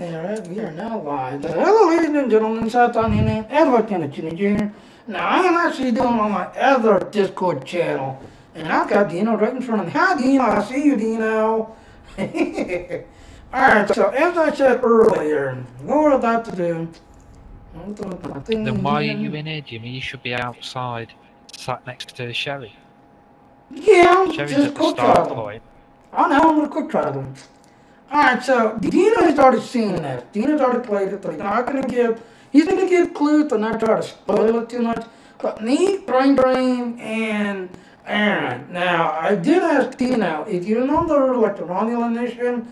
Alright, we are now live. Hello, ladies and gentlemen, Satan here, Edward Kennedy Jr. Now, I am actually doing on my other Discord channel, and I've got Dino right in front of me. Hi, Dino. I see you, Dino. Alright, so as I said earlier, what we're about to do. Then why are you in here, Jimmy? You should be outside, sat next to Sherry. Yeah, Sherry's just at the quick start travel. point. I know, I'm gonna quick travel. Alright, so Dino has already seen this. Dino's already played it, but he's gonna give clues to not try to spoil it too much. But me, Brain, and Aaron. Now, I did ask Dino, if you remember like the Romulan mission,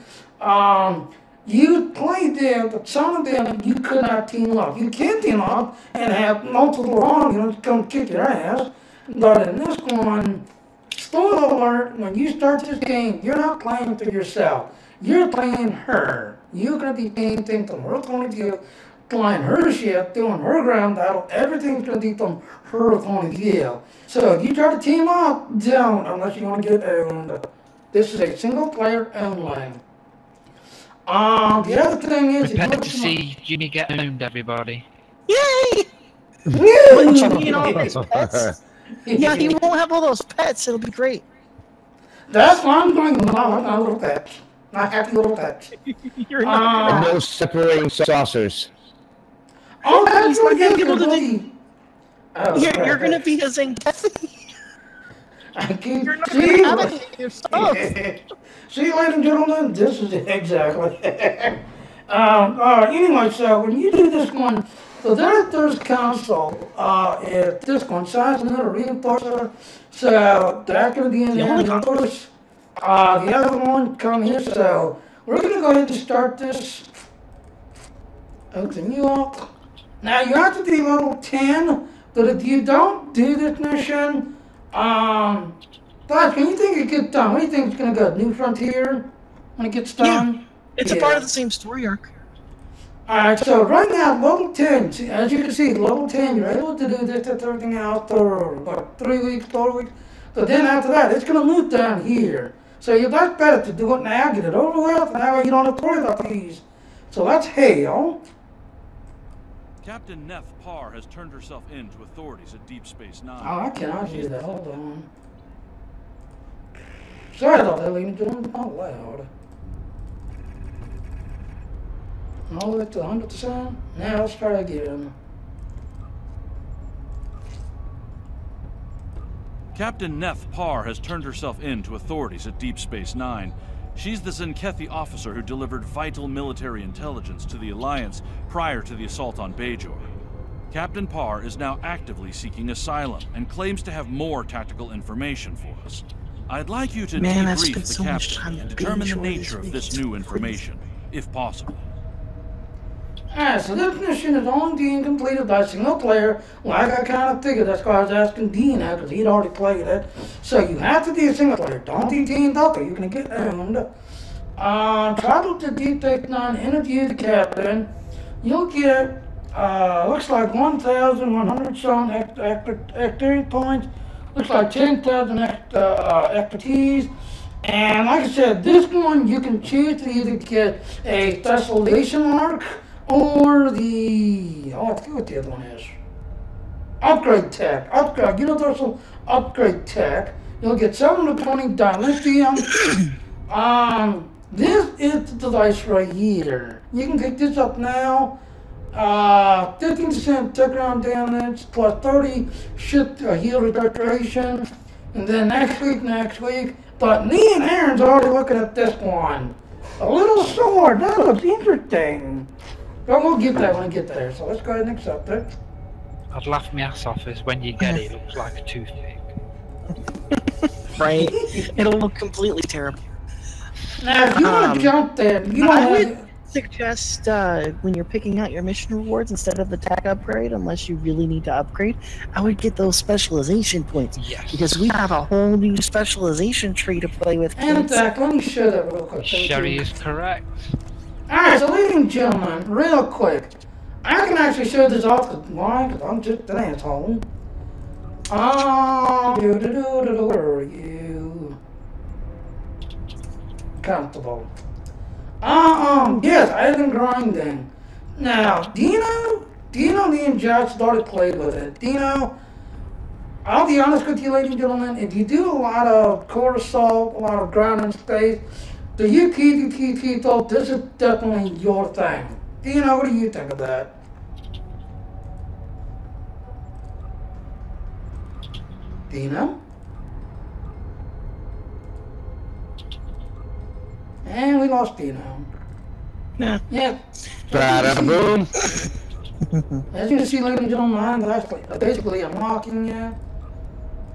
you played them, but some of them you could not team up. You can team up and have multiple Romulans come kick your ass. But in this one, spoiler alert, when you start this game, you're not playing for yourself. You're playing her. You're going to be paying things from her point of view, flying her ship, doing her ground battle. Everything's going to be from her point of view. So if you try to team up, don't, unless you want to get owned. This is a single player only. The other thing is... Prepare to see Jimmy get owned, everybody. Yay! Yeah! Jimmy and all his pets. Yeah, he won't have all those pets. It'll be great. That's why I'm going with my little pets. My happy little pets. You're not No separating saucers. Oh, that's He's what not gonna you be able to can do. You're gonna be his Zangief. I keep You're not gonna have any of yourself. See, ladies and gentlemen, this is it exactly. Anyway, so when you do this one, the director's council is this one, size another reinforcer. So that's going to be in there. Of course, the other one come here. So we're going to go ahead and start this. Open you up. Now you have to be level 10, but if you don't do this mission, Flash, can you think it gets done? What do you think it's going to go? New Frontier when it gets done? Yeah, it's a part of the same story arc. Alright, so right now, level 10, as you can see, level 10, you're able to do this, everything else for about 3 weeks, 4 weeks. But then after that, it's going to move down here. So that's better to do it now, get it over with, and that way you don't have to worry about these. So that's Hale. Captain Neff Parr has turned herself in to authorities at Deep Space Nine. Oh, I cannot do that. Hold on. Sorry about that, ladies and gentlemen. Not loud. All the way to 100%. Now let's try again. Captain Neff Parr has turned herself in to authorities at Deep Space Nine. She's the Zenkethi officer who delivered vital military intelligence to the Alliance prior to the assault on Bajor. Captain Parr is now actively seeking asylum and claims to have more tactical information for us. I'd like you to debrief the captain and determine the nature of this new information, if possible. Alright, so this mission is only being completed by a single player. Like I kind of figured, that's why I was asking Dino, because he'd already played it. So you have to be a single player. Don't be teamed up or you're going to get owned. Travel to Deep Space Nine, interview the captain. You'll get, looks like 1,100 some experience points. Looks like 10,000 expertise. And like I said, this one you can choose to either get a specialization mark or the, I forget what the other one is. Upgrade tech. Universal upgrade tech. You'll get 7 to 20 dilithium. This is the device right here. You can pick this up now. 15% background damage plus 30 ship heal restoration. And then next week. But me and Aaron's already looking at this one. A little sword. That looks interesting. But we'll get that when we get there. So let's go ahead and accept it. I'd laugh my ass off as when you get it, it looks like a toothpick. Right? It'll look completely terrible. Now, if you want to jump there, you I don't would have suggest when you're picking out your mission rewards, instead of the tech upgrade, unless you really need to upgrade, I would get those specialization points. Yes. Because we have a whole new specialization tree to play with. And in kids. fact, let me show that real quick. Sherry is correct. Alright, so ladies and gentlemen, real quick. I can actually show this off the line because I'm just an asshole. Where are you? Comfortable. Yes, I have been grinding. Now, do you know me and Josh started playing with it? Do you know, I'll be honest with you, ladies and gentlemen, if you do a lot of core assault, a lot of grinding space, the UPVP thought this is definitely your thing. Do you know, what do you think of that? Dino? And we lost Dino. Nah. Yeah. Bada boom. As you can see, ladies and gentlemen, I'm basically unlocking you.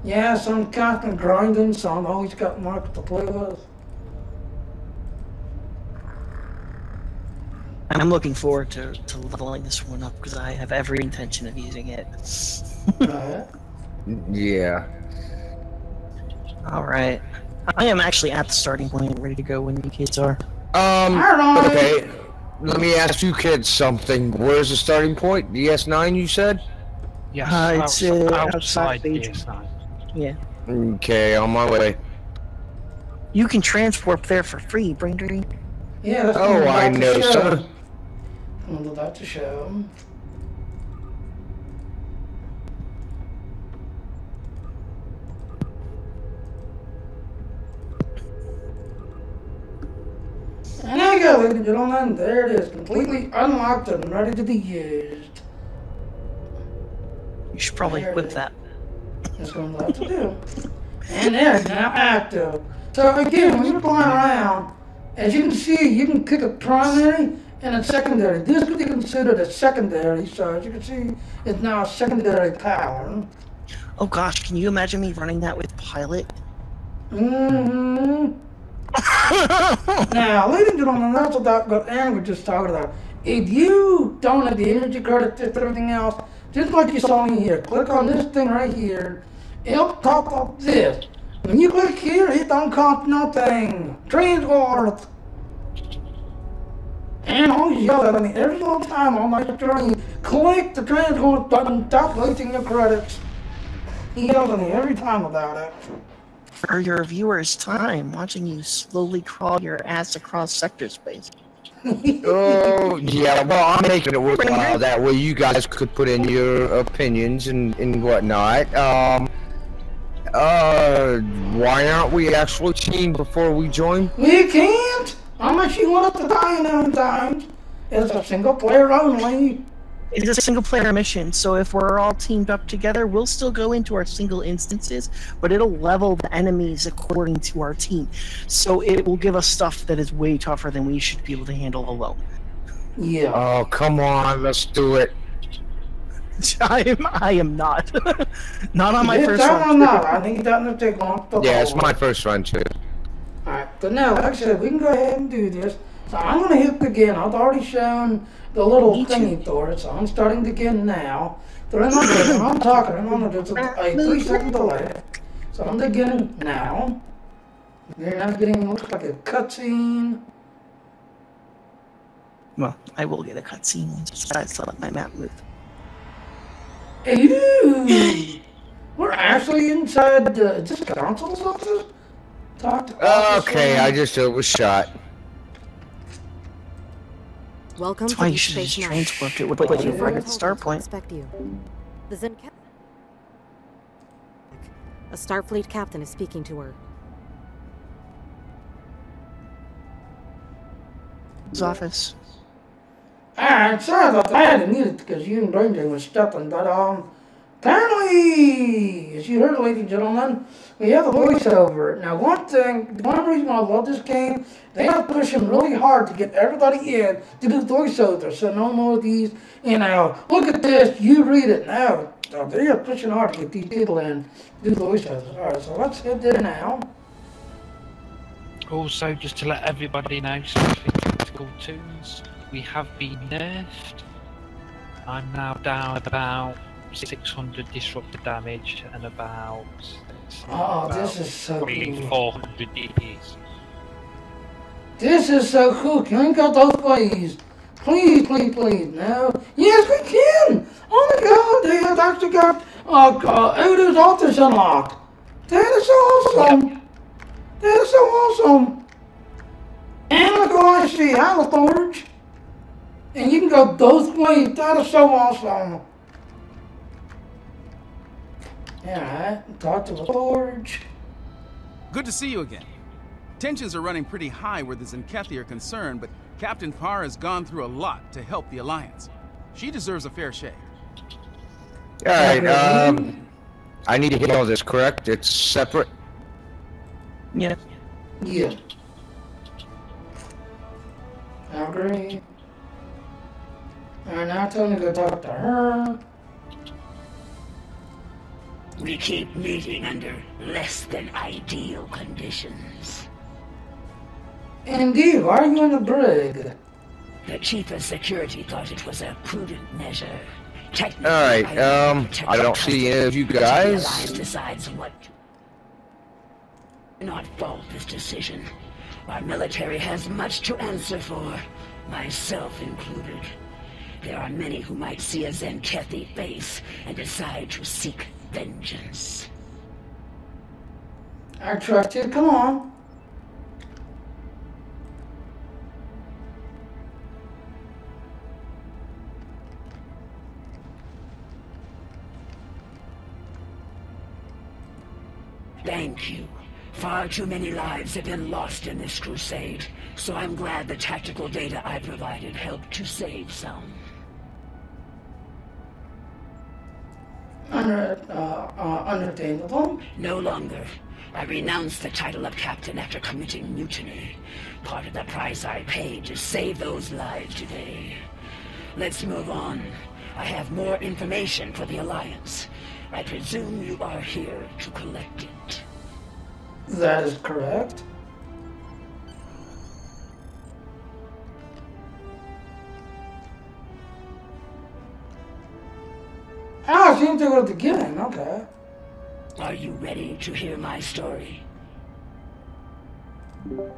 Yeah, some constant grinding, so I'm always got marks to play with. I'm looking forward to leveling this one up because I have every intention of using it. Yeah. Alright. I am actually at the starting point, ready to go when you kids are. Okay. Let me ask you kids something. Where's the starting point? DS9, you said? Yes, It's outside DS9. Yeah. Okay, on my way. You can transport there for free, Brain Dream. Yeah, that's Oh, I know, sir. I'm about to show. And there you go, ladies and gentlemen. There it is, completely unlocked and ready to be used. You should probably whip that. That's what I'm about to do. And there, it's now active. So again, when you're flying around, as you can see, you can pick a primary and a secondary. This could be considered a secondary, so as you can see, it's now a secondary power. Oh gosh, can you imagine me running that with Pilot? Mm-hmm. Now, ladies and gentlemen, that's what Aaron was just talking about. If you don't have the energy credit to everything else, just like you saw me here, click on this thing right here. It'll pop up this. When you click here, it don't cost nothing. Transport. And I always yell at me every single time on my stream. Click the transport button, stop wasting your credits. He yells at me every time about it. For your viewers' time, watching you slowly crawl your ass across sector space. Oh, yeah, well, I'm making it worthwhile. That way you guys could put in your opinions and whatnot. Why aren't we actually team before we join? We can't! Unless you want us to die 9 times. It's a single player only. It's a single player mission, so if we're all teamed up together, we'll still go into our single instances, but it'll level the enemies according to our team. So it will give us stuff that is way tougher than we should be able to handle alone. Yeah. Oh, come on, let's do it. I am not. Not on my first that one. Not. I think that will take long. Yeah, it's my first run too. Alright, but now, like I said, we can go ahead and do this. So I'm going to hit begin. I've already shown the little thingy for it, so I'm starting to begin now. So remember, when I'm talking, remember there's a 3-second delay. So I'm beginning now. Then I'm getting, looks like a cutscene. Well, I will get a cutscene once I let my map move. Ew! We're actually inside the, is this console office? Talk to Okay, I just overshot. Welcome That's why to you should Deep just Space transport it with you right at the start point. Expect you. The Zencat. A Starfleet captain is speaking to her. His office. Alright, sorry about that. I had to mute it because you and Ranger was stepping, but apparently, as you heard, ladies and gentlemen, we have a voiceover. Now, one reason I love this game, they are pushing really hard to get everybody in to do voiceover, so no more of these, look at this, you read it now. So they are pushing hard to get these people in to do voiceovers. Alright, so let's hit there now. Also, just to let everybody know, specific tactical tunes, we have been nerfed. I'm now down about 600 disruptor damage and about This is so cool. 400 DPs. This is so cool. Can we go those ways? Please, please, please. No. Yes, we can. Oh my God, they have actually got Odo's Office unlocked. That is so awesome. That is so awesome. And look, I I see Halo Forge. And you can go both ways. That is so awesome. Alright, talk to the Forge. Good to see you again. Tensions are running pretty high where the Zenkethi are concerned, but Captain Parr has gone through a lot to help the Alliance. She deserves a fair share. Alright, I need to hear all this, correct? It's separate? Yeah. Yeah. I agree. Alright, now tell me to go talk to her. We keep meeting under less than ideal conditions. Indeed, why are you in the brig? The chief of security thought it was a prudent measure. Technically, Alright, I I don't see any of you the Alliance guys. decides what. Do not fault this decision. Our military has much to answer for, myself included. There are many who might see a Zenkethi face and decide to seek vengeance. I trust you, come on. Thank you. Far too many lives have been lost in this crusade, so I'm glad the tactical data I provided helped to save some. Understandable. No longer. I renounced the title of captain after committing mutiny. Part of the price I paid to save those lives today. Let's move on. I have more information for the Alliance. I presume you are here to collect it. That is correct. Ah, she didn't go at the beginning, okay. Are you ready to hear my story? That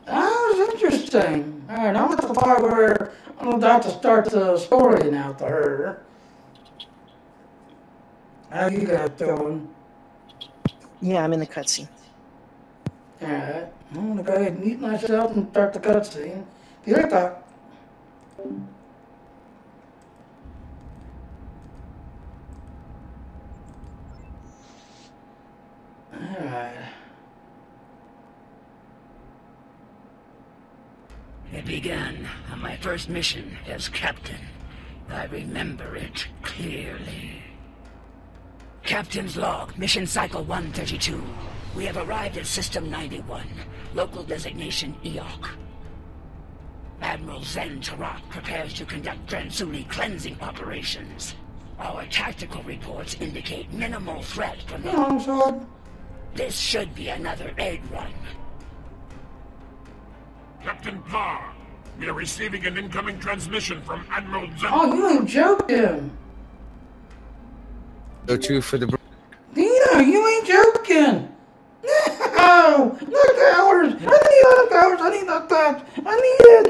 was interesting. Alright, I'm at the part where I'm about to start the story now to her. How you guys doing? Yeah, I'm in the cutscene. Alright, I'm gonna go ahead and mute myself and start the cutscene. Be right back. Alright. It began on my first mission as captain. I remember it clearly. Captain's log, mission cycle 132. We have arrived at System 91, local designation EOC. Admiral Zen Tarak prepares to conduct Dransuli cleansing operations. Our tactical reports indicate minimal threat from the... Longsword. This should be another egg run. Captain Parr, we are receiving an incoming transmission from Admiral Zen. Oh, you ain't joking. Go to for the... Dino, you ain't joking. No, not hours. I need other hours. I need that touch. I need it.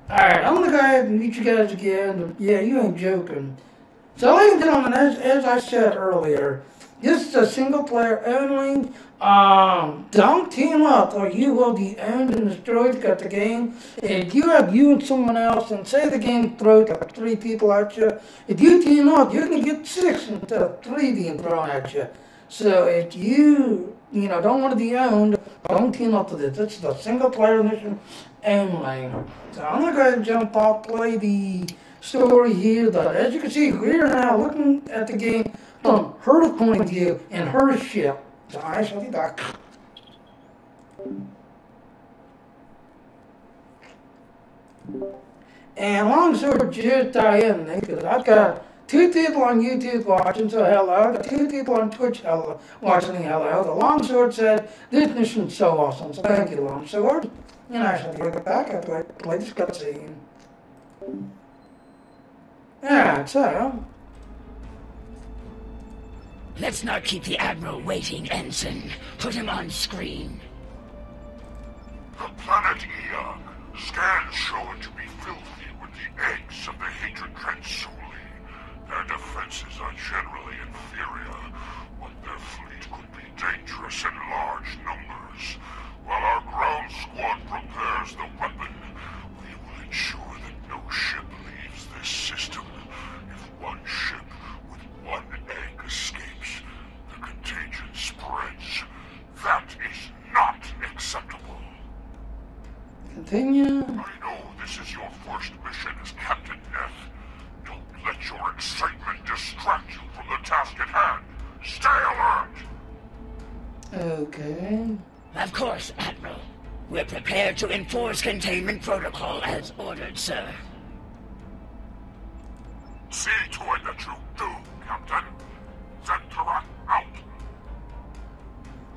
Alright, I'm gonna go ahead and meet you guys again. Yeah, you ain't joking. So, ladies and gentlemen, as I said earlier, this is a single player only. Don't team up or you will be owned and destroyed at the game. If you have you and someone else and say the game throws like 3 people at you, if you team up, you're going to get 6 instead of 3 being thrown at you. So if you don't want to be owned, don't team up with this. This is a single player mission only. So I'm going to go ahead and jump off, play the story here. But as you can see, we're now looking at the game from her point of view and her ship. So I shall be back. And long story just die in because I've got 2 people on YouTube watching, so hello. I've got 2 people on Twitch watching, hello. The Longsword said, this mission's so awesome, so thank you, Longsword. And I shall be right back after I play this cutscene. Alright, so... Let's not keep the Admiral waiting, Ensign. Put him on screen. The planet Eon. Scans show it to be filthy with the eggs of the hatred Dransuli. Their defenses are generally inferior, but their fleet could be dangerous opinion. I know this is your first mission as Captain F. Don't let your excitement distract you from the task at hand. Stay alert! Okay. Of course, Admiral. We're prepared to enforce containment protocol as ordered, sir. See to it that you do, Captain. Zentora out.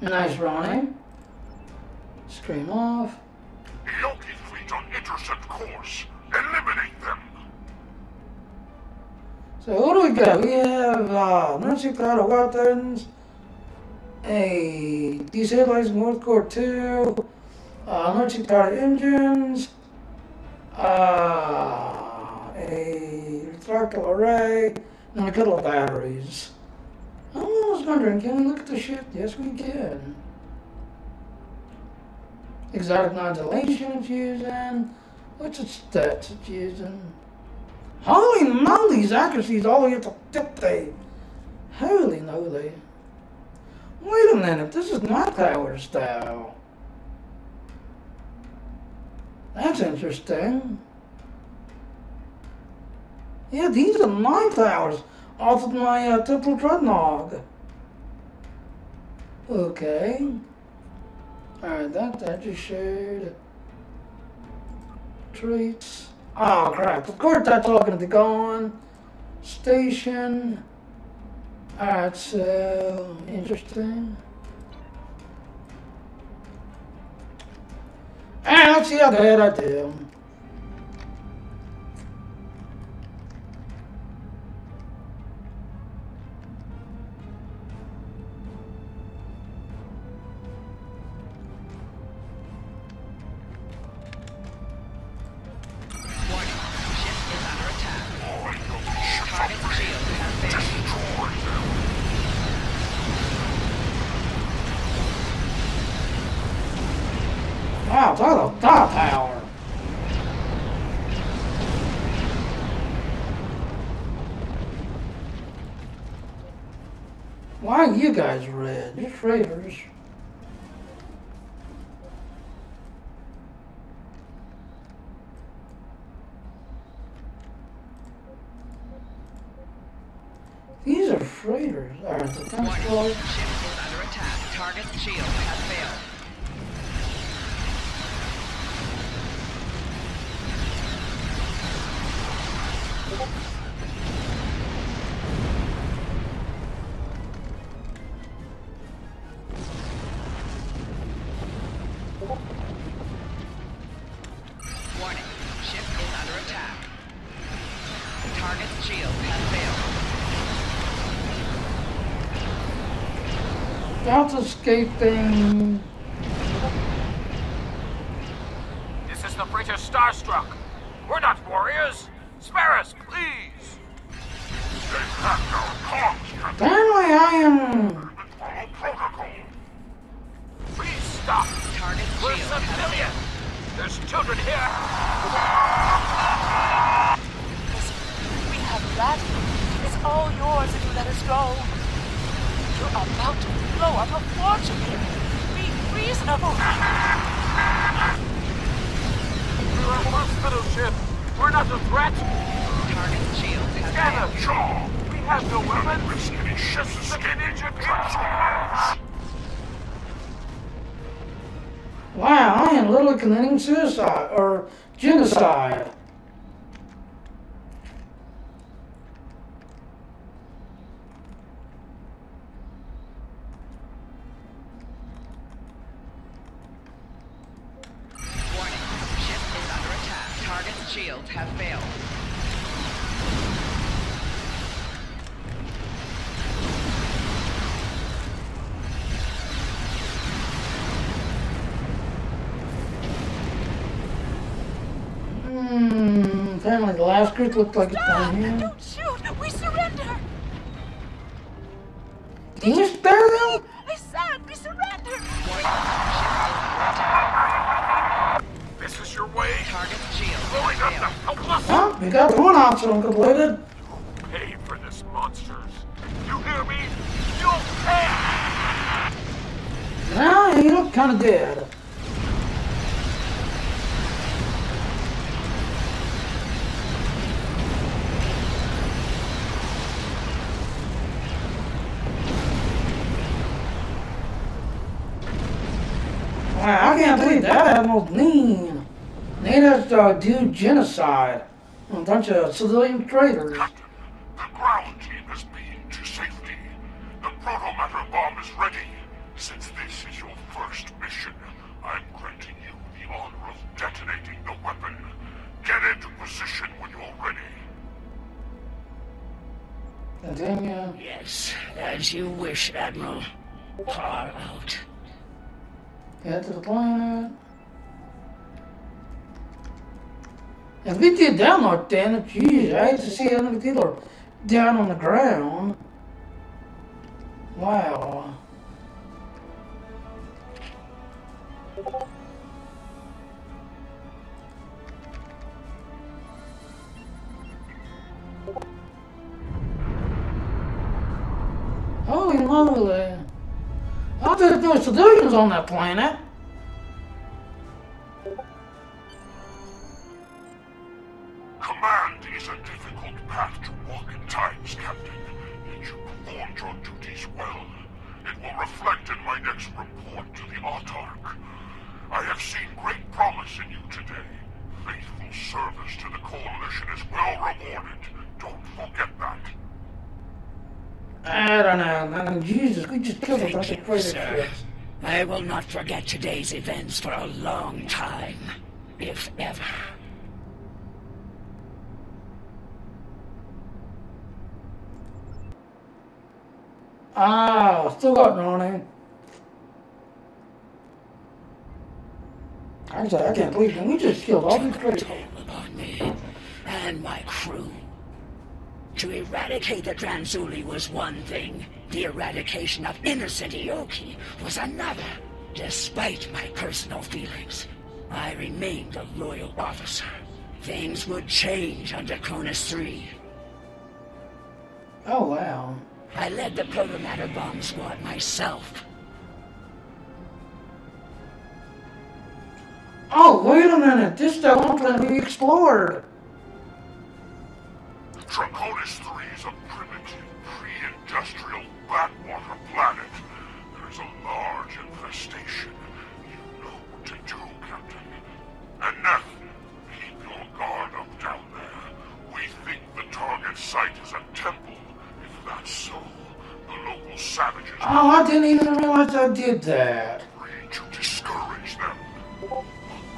Nice, Ronnie. Scream off. Yoki fleet on intercept course. Eliminate them. So what do we got? We have emergency cloud of weapons, a destabilizing North Core 2, emergency cloud of engines, a refractal array, and a couple of batteries. I was wondering, can we look at the ship? Yes, we can. Exotic non-dilation it's using. What's its stats it's using? Holy moly, his accuracy is all the way up to 50. Holy moly. Wait a minute, this is my power style. That's interesting. Yeah, these are my powers off of my Temporal Dreadnought. Okay. Alright, that just showed. Traits. Oh crap, of course that's all gonna be gone. Station. Alright, so interesting. And let's see how good I do. Wow, it's all the top power. Why are you guys red? You're traitors. These are freighters. Alright, the Ship is under attack. Target's shield has failed. Warning, ship is under attack. Target's shield has failed. That's escaping. This is the freighter Starstruck. We're not warriors. Spare us, please. They hacked our comms, Captain. Apparently I am. Follow protocol. Please stop. Target's We're shield has civilian. There's children here. We have that. It's all yours if you let us go. You're about to blow up a fortune here. Be reasonable. We're a hospital ship. We're not a threat. Target's shield has failed. Jaw. We have no weapons. Risk any ships Just escaping injured controls. Wow, I am literally committing suicide or genocide. Warning, ship is under attack. Target's shields have failed. Apparently the last group looked like it's down here. Don't shoot! We surrender! Can you spare them? I said we surrender! This is your way. Target's shield Blowing up the has failed. helpless. Well, we got one option completed. Pay for this, monsters. You hear me? You'll pay. Now you look kind of dead. I can't believe that Admiral's mean. They just do genocide on a bunch of civilian traitors. Captain, the ground team has been to safety. The proto-matter bomb is ready. Since this is your first mission, I'm granting you the honor of detonating the weapon. Get into position when you're ready. Continue. Yes, as you wish, Admiral. Far out. Head to the planet. If we did down like that, geez, I hate to see other people down on the ground. Wow. Holy moly. I thought there were civilians on that planet. Command is a difficult path to walk at times, Captain. Yet you performed your duties well. It will reflect in my next report to the Autarch. I have seen great promise in you today. Faithful service to the Coalition is well rewarded. Don't forget that. I don't know, man. Jesus, we just killed a bunch of crazy Sir. ships. I will not forget today's events for a long time, if ever. Ah, still got Ronnie. I can't believe it. We just killed all these crazy. Toll upon me and my crew. To eradicate the Tranzuli was one thing. The eradication of innocent Ioki was another. Despite my personal feelings, I remained a loyal officer. Things would change under Cronus 3. Oh, wow. I led the proto-matter bomb squad myself. Oh, wait a minute. This is the one planet we explored. Draconis 3 is a primitive, pre-industrial backwater planet. There's a large infestation. You know what to do, Captain. And Neff, keep your guard up down there. We think the target site is a temple. If that's so, the local savages... Oh, I didn't even realize I did that. ...to discourage them.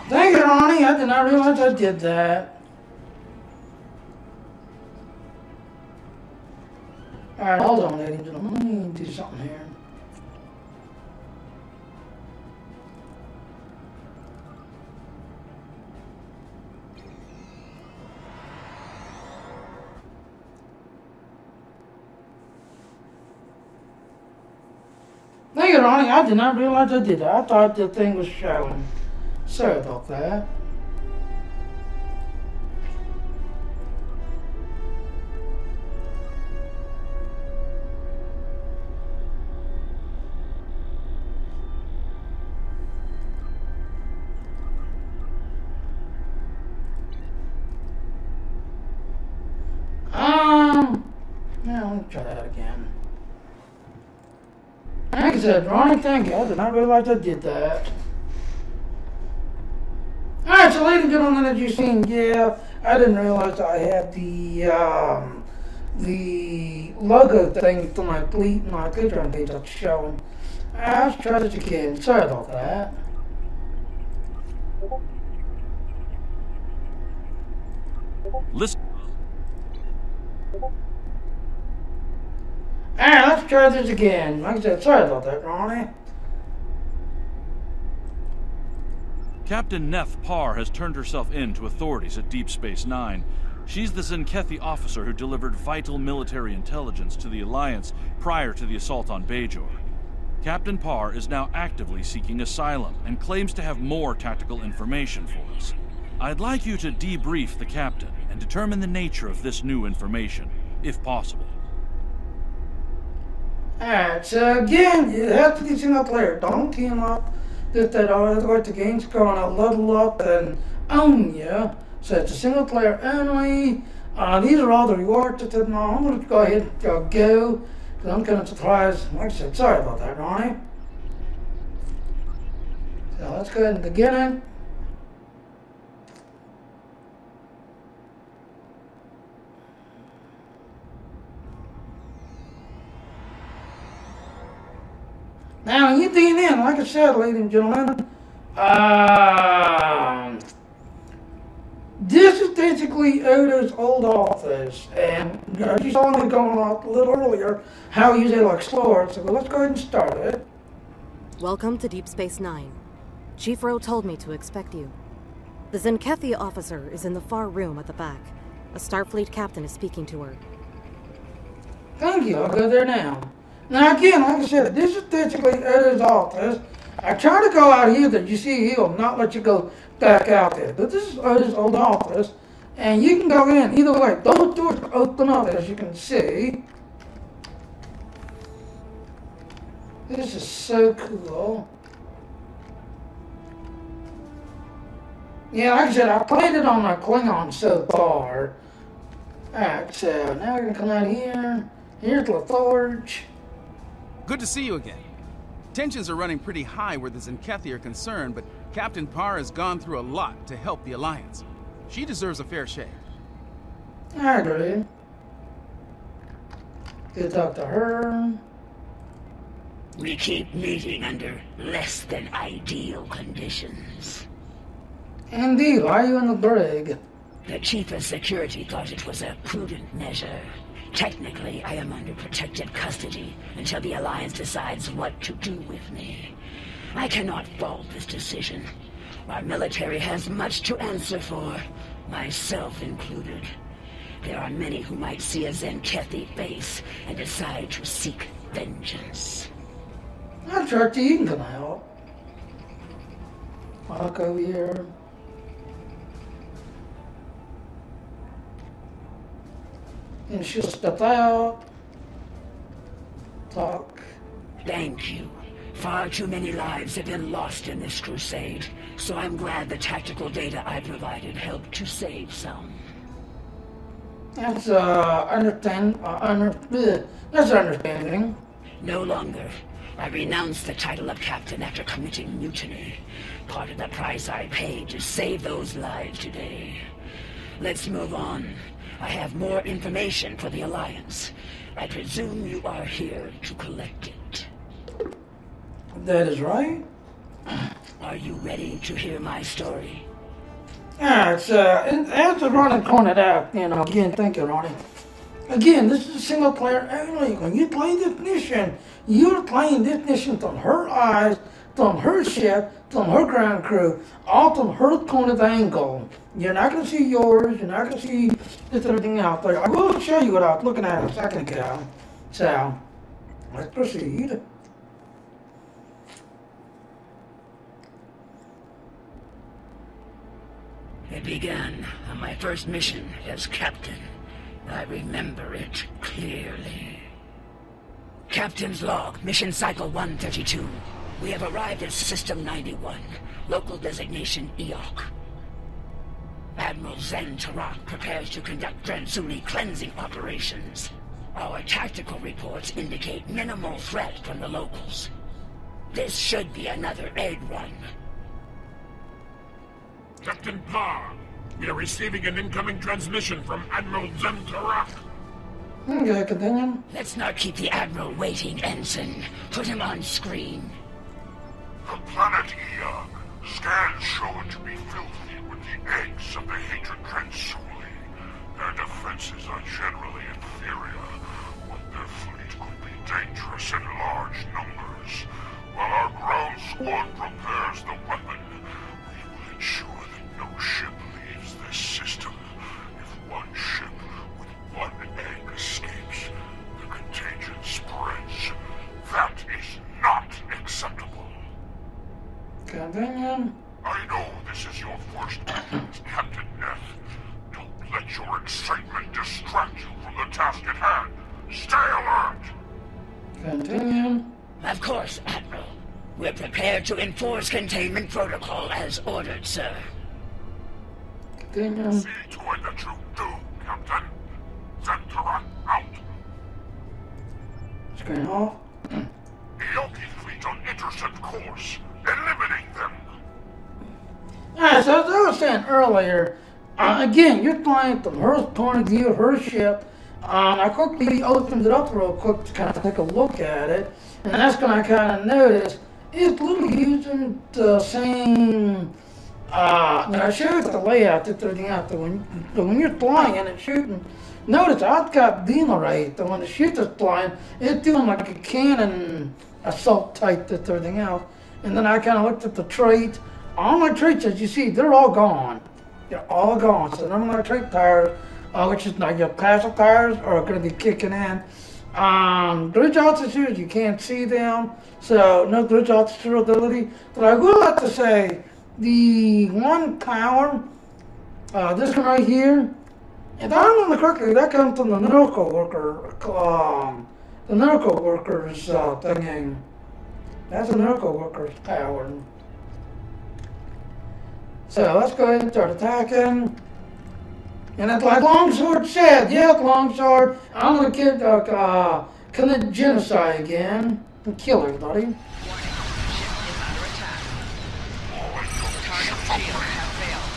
Thank you, Ronnie. I did not realize I did that. Alright, hold on, ladies and gentlemen. Let me do something here. Thank you, Ronnie. I did not realize I did that. I thought the thing was showing. Sorry about that. Yeah, let me try that again. Like I said, Ronnie, thank you. I did not realize I did that. Alright, so ladies and gentlemen, as you've seen, yeah, I didn't realize I had the logo thing to my Patreon page that's showing. Let's try this again. Sorry about that. Listen. Alright, let's try this again. Like I said, sorry about that, Ronnie. Captain Neff Parr has turned herself in to authorities at Deep Space Nine. She's the Zenkethi officer who delivered vital military intelligence to the Alliance prior to the assault on Bajor. Captain Parr is now actively seeking asylum and claims to have more tactical information for us. I'd like you to debrief the captain and determine the nature of this new information, if possible. Alright, so again, you have to be single player. Don't team up. Otherwise the game's gonna level up and own you. So it's a single player only. These are all the rewards that I'm gonna go ahead and go, because I'm kind of surprised. Like I said, sorry about that, Ronnie. So let's go ahead and begin it. Now, you tune in, like I said, ladies and gentlemen, this is basically Odo's old office, and you saw me going off a little earlier how he usually explored, so let's go ahead and start it. Welcome to Deep Space Nine. Chief Rowe told me to expect you. The Zenkethi officer is in the far room at the back. A Starfleet captain is speaking to her. Thank you, I'll go there now. Now again, like I said, this is basically Odo's office. I try to go out here, that you see he'll not let you go back out there. But this is Odo's old office, and you can go in either way. Those doors open up, as you can see. This is so cool. Yeah, like I said, I played it on my Klingon so far. Alright, so now we're gonna come out here. Here's the Forge. Good to see you again. Tensions are running pretty high where the Zenkethi are concerned, but Captain Parr has gone through a lot to help the Alliance. She deserves a fair share. I agree. Good talk to her. We keep meeting under less than ideal conditions. Indeed, why are you in the brig? The Chief of Security thought it was a prudent measure. Technically, I am under protective custody until the Alliance decides what to do with me. I cannot fault this decision. Our military has much to answer for, myself included. There are many who might see a Zenkethi face and decide to seek vengeance. I'm sure you can come out. Walk over here. And she'll step out. Talk. Thank you. Far too many lives have been lost in this crusade, so I'm glad the tactical data I provided helped to save some. That's that's understanding. No longer. I renounced the title of captain after committing mutiny. Part of the price I paid to save those lives today. Let's move on. I have more information for the Alliance. I presume you are here to collect it. That is right. Are you ready to hear my story? Yeah, it's, as Ronnie pointed out, again, thank you, Ronnie. Again, this is a single player only. When you play this mission, you're playing this mission from her eyes, from her ship, from her ground crew, all from her point of angle. You're not going to see yours, you're not going to see this everything out there. I will show you what I was looking at a second ago. So, let's proceed. It began on my first mission as captain. I remember it clearly. Captain's log, mission cycle 132. We have arrived at System 91, local designation EOC. Admiral Zen Tarak prepares to conduct Dransuni cleansing operations. Our tactical reports indicate minimal threat from the locals. This should be another egg run. Captain Parr, we are receiving an incoming transmission from Admiral Zen Tarak. Okay, continue. Let's not keep the Admiral waiting, Ensign. Put him on screen. The planet Eog. Scans show it to be filthy with the eggs of the hatred Dransuli. Their defenses are generally inferior, but their fleet could be dangerous in large numbers. While our ground squad prepares the weapon, we will ensure that no ship leaves this system. If one ship with one egg escapes, the contagion spreads. That is not acceptable. Continue. I know this is your first mission as Captain Neff. Don't let your excitement distract you from the task at hand. Stay alert! Continue. Of course, Admiral. We're prepared to enforce containment protocol as ordered, sir. Continue. See to it that you do, Captain. Zen Tarak out. Screen off. Eoki fleet on intercept course. Eliminate them. Alright, so as I was saying earlier, again, you're flying from her point of view, her ship. I quickly opened it up real quick to kind of take a look at it, and that's when I kind of noticed it's literally using the same. I showed the layout that they're doing out there. When you're flying and it's shooting, notice I've got Dina right. The when the ship is flying, it's doing like a cannon assault type that everything else. And then I kind of looked at the traits. All my traits, as you see, they're all gone. They're all gone. So none of my trait tires, which is like your passive tires, are going to be kicking in. Glitch altitudes, you can't see them, so no glitch altitude ability. But I will have to say, the one power, this one right here, if I remember correctly, that comes from the miracle worker, the miracle workers thingy. That's a miracle worker's power. So let's go ahead and start attacking. And it's like Longsword said, yeah, Longsword, I'm gonna commit genocide again and kill everybody. Warning, ship is under attack. Target shields have failed.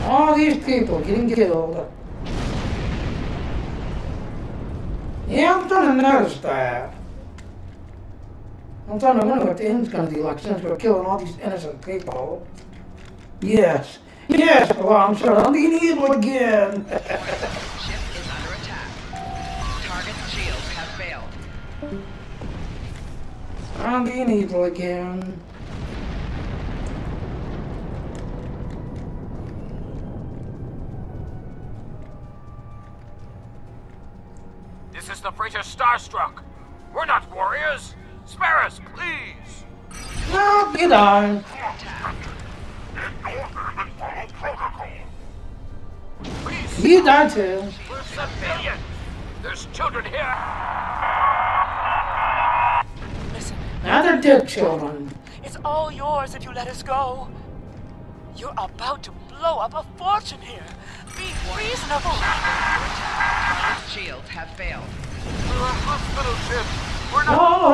All these people getting killed. Yeah, I'm starting to notice that. I'm starting to wonder what the end's going to be like since we're killing all these innocent people. Yes. Yes, Longsword, I'm being evil again. Ship is under attack. Target shields have failed. I'm being evil again. This is the freighter Starstruck. We're not warriors. Spare us, please. No, you don't. Please. You die too. We're civilian. There's children here. Listen, Now they're dead children. it's all yours if you let us go. You're about to blow up a fortune here. Be reasonable. Target shields have failed. We're a hospital ship. We're La, not la,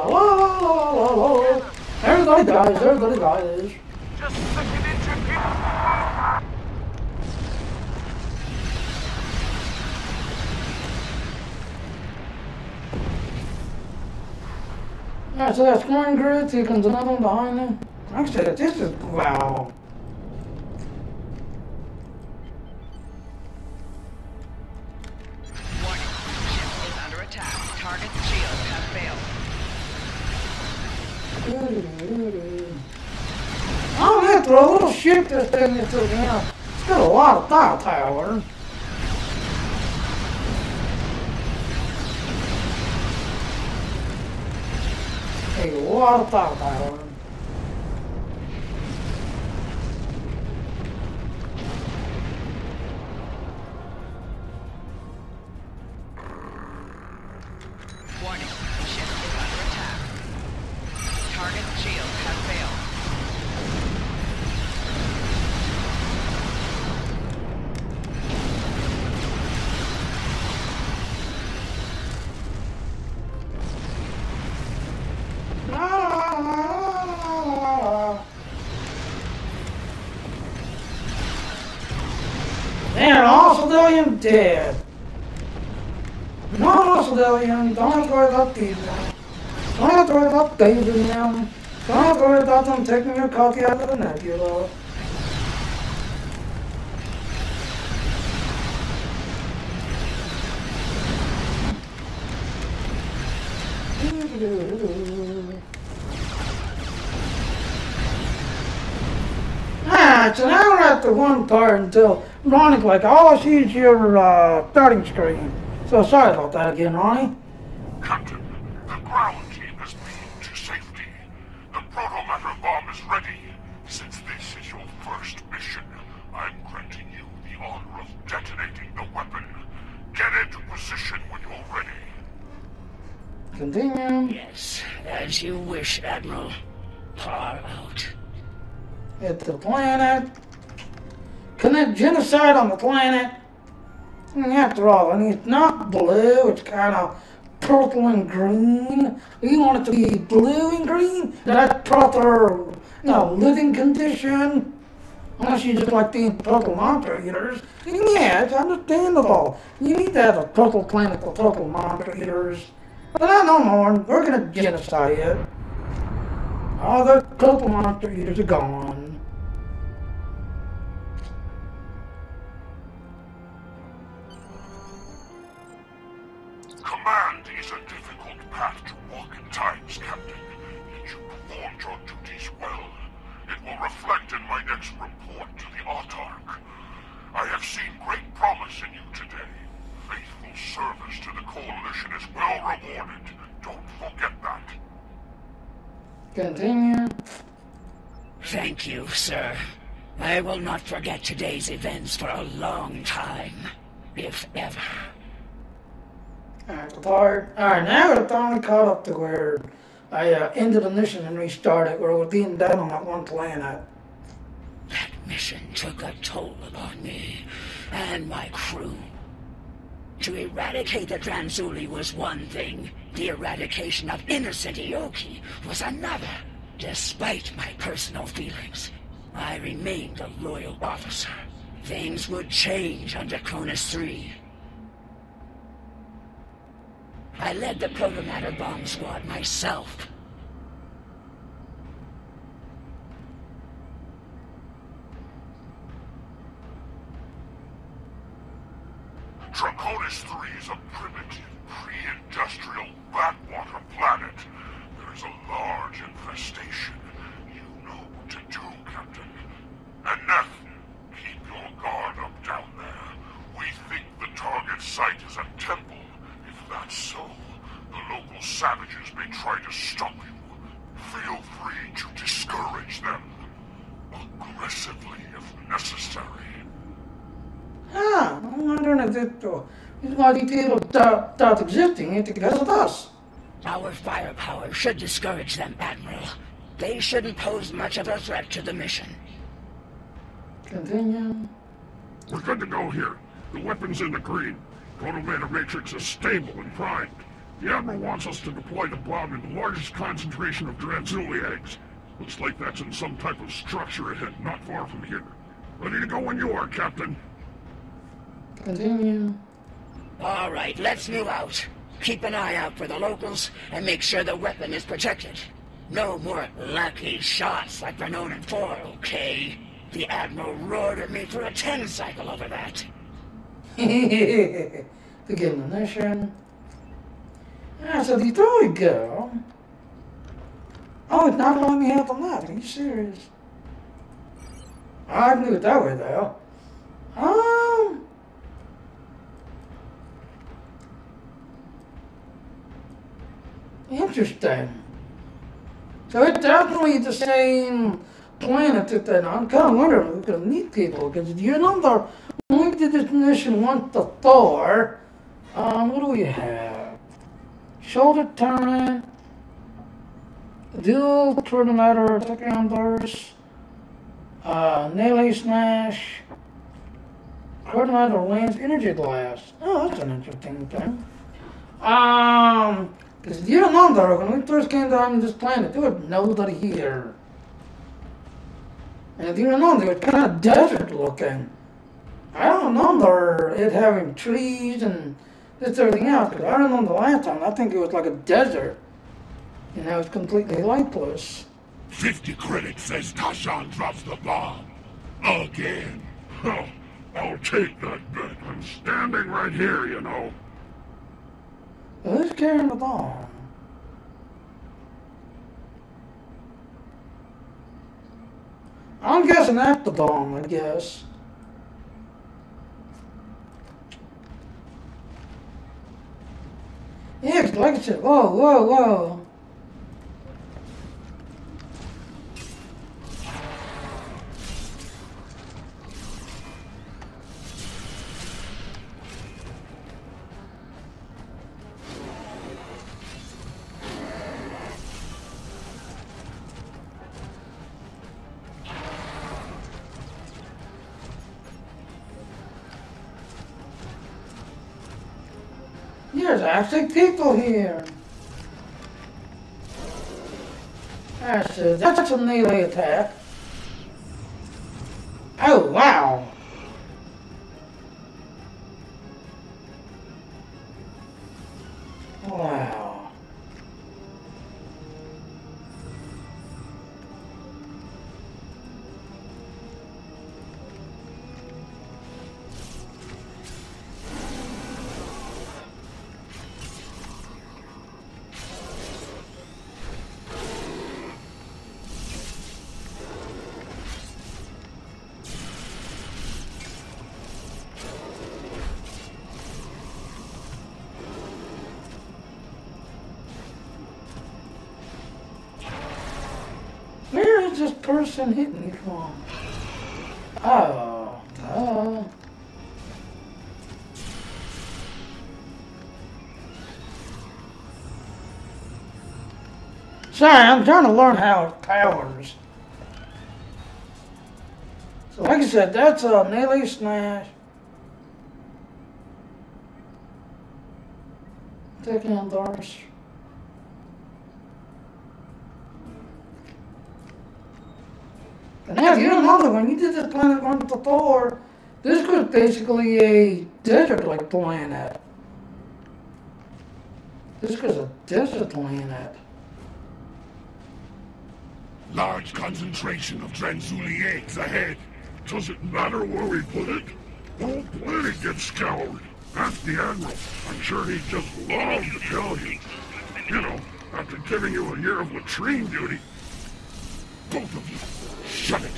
la, la, la, la, la. Everybody dies, everybody dies. just second injured people. Alright, so that's one grid, here comes another one behind them. Actually, this is, wow. Warning, ship is under attack. Target shields have failed. Oh, man, throw a little ship this thing into the ground. It's got a lot of firepower. A lot of firepower. Warning, ship is under attack. Target shields have failed. And all civilians dead. No civilian, don't have to worry about these now. Don't have to worry about danger now. Don't have to worry about them taking your coffee out of the nebula. Alright, so now we're at the one part until Ronnie's like, all I see is your starting screen. So sorry about that again, Ronnie. Captain, the ground team has beamed to safety. The proto-matter bomb is ready. Since this is your first mission, I'm granting you the honor of detonating the weapon. Get into position when you're ready. Continue. Yes, as you wish, Admiral. Far out. It's the planet. Commit genocide on the planet. And after all, I mean, it's not blue, it's kind of purple and green. You want it to be blue and green? That's proper, living condition. Unless you just like being purple monster eaters. And yeah, it's understandable. You need to have a purple planet for purple monster eaters. But not no more. We're gonna genocide it. All the purple monster eaters are gone. Command is a difficult path to walk at times, Captain. Yet you performed your duties well. It will reflect in my next report to the Autarch. I have seen great promise in you today. Faithful service to the Coalition is well rewarded. Don't forget that. Continue. Thank you, sir. I will not forget today's events for a long time, if ever. Alright, now we're finally caught up to where I ended the mission and restarted, where we're being down on that one planet. That mission took a toll upon me and my crew. To eradicate the Tranzuli was one thing. The eradication of innocent Ioki was another. Despite my personal feelings, I remained a loyal officer. Things would change under Cronus 3. I led the protomatter bomb squad myself. Draconis 3 is a primitive, pre-industrial backwater planet. There is a large infestation. You know what to do, Captain. And Neff, keep your guard up down there. We think the target site is a temple. If that's so, the local savages may try to stop you. Feel free to discourage them. Aggressively if necessary. I'm wondering if it's why these people start existing, it's because of us. Our firepower should discourage them, Admiral. They shouldn't pose much of a threat to the mission. Continue. We're good to go here. The weapon's in the green. Protomatter matrix is stable and primed. The Admiral wants us to deploy the bomb in the largest concentration of Tranzuli eggs. Looks like that's in some type of structure ahead, not far from here. Ready to go when you are, Captain. Continue. All right, let's move out. Keep an eye out for the locals and make sure the weapon is protected. No more lucky shots like we're known in 4, okay? The Admiral roared at me for a 10 cycle over that. Begin the mission. So there we go. Oh, it's not letting me have the map. Are you serious? I can do it that way though. Interesting. So it's definitely the same planet that they're on. I'm kind of wondering if we're going to meet people, because you remember when we did this mission once before, what do we have? Shoulder turret, dual protomatter attack burst, melee smash, protomatter lens energy blast. Oh, that's an interesting thing. Because you remember when we first came down this planet, there was nobody here. And if you remember, it was kind of desert looking. I don't remember it having trees and this everything else, because I remember the last time, I think it was like a desert. And it was completely lightless. 50 credits says Tashan drops the bomb. Again. Oh, I'll take that bet. I'm standing right here, you know. Who's carrying the bomb? I'm guessing that's the bomb, I guess. Yeah, 'cause like I said, whoa. There's actually people here. That's a melee attack. Oh, wow. Wow. Where is this person hitting me from? Oh, Sorry, I'm trying to learn how it powers. So like I said, that's a melee smash. Taking on Doris. And now, you remember when you did this planet run to Thor, this was basically a desert-like planet. This was a desert planet. Large concentration of Dranzuli eggs ahead. Does it matter where we put it? The whole planet gets scoured. Ask the Admiral. I'm sure he'd just love to tell you. You know, after giving you a year of latrine duty. Both of you, shut it.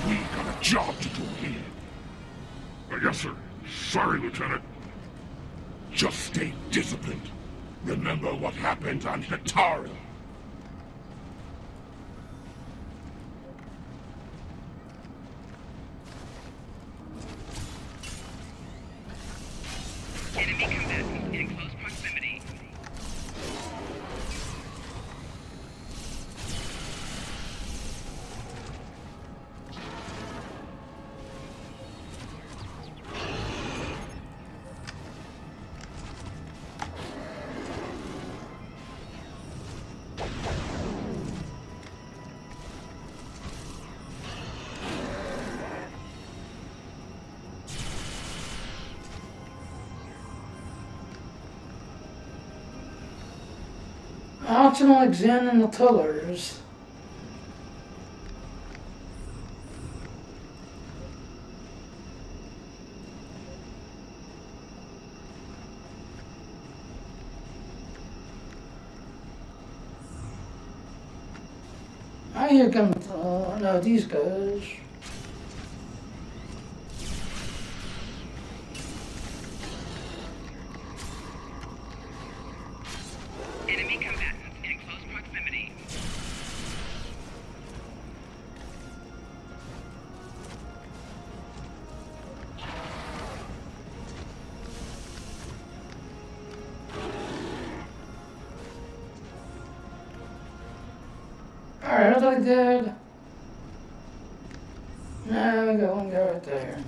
We got a job to do here. Yes, sir. Sorry, Lieutenant. Just stay disciplined. Remember what happened on Hatari. Enemy combatants in close proximity. Optional examine the colors. I hear come. No, these guys. Enemy combatants in close proximity. Alright, that's what I did. Now we go and go right there.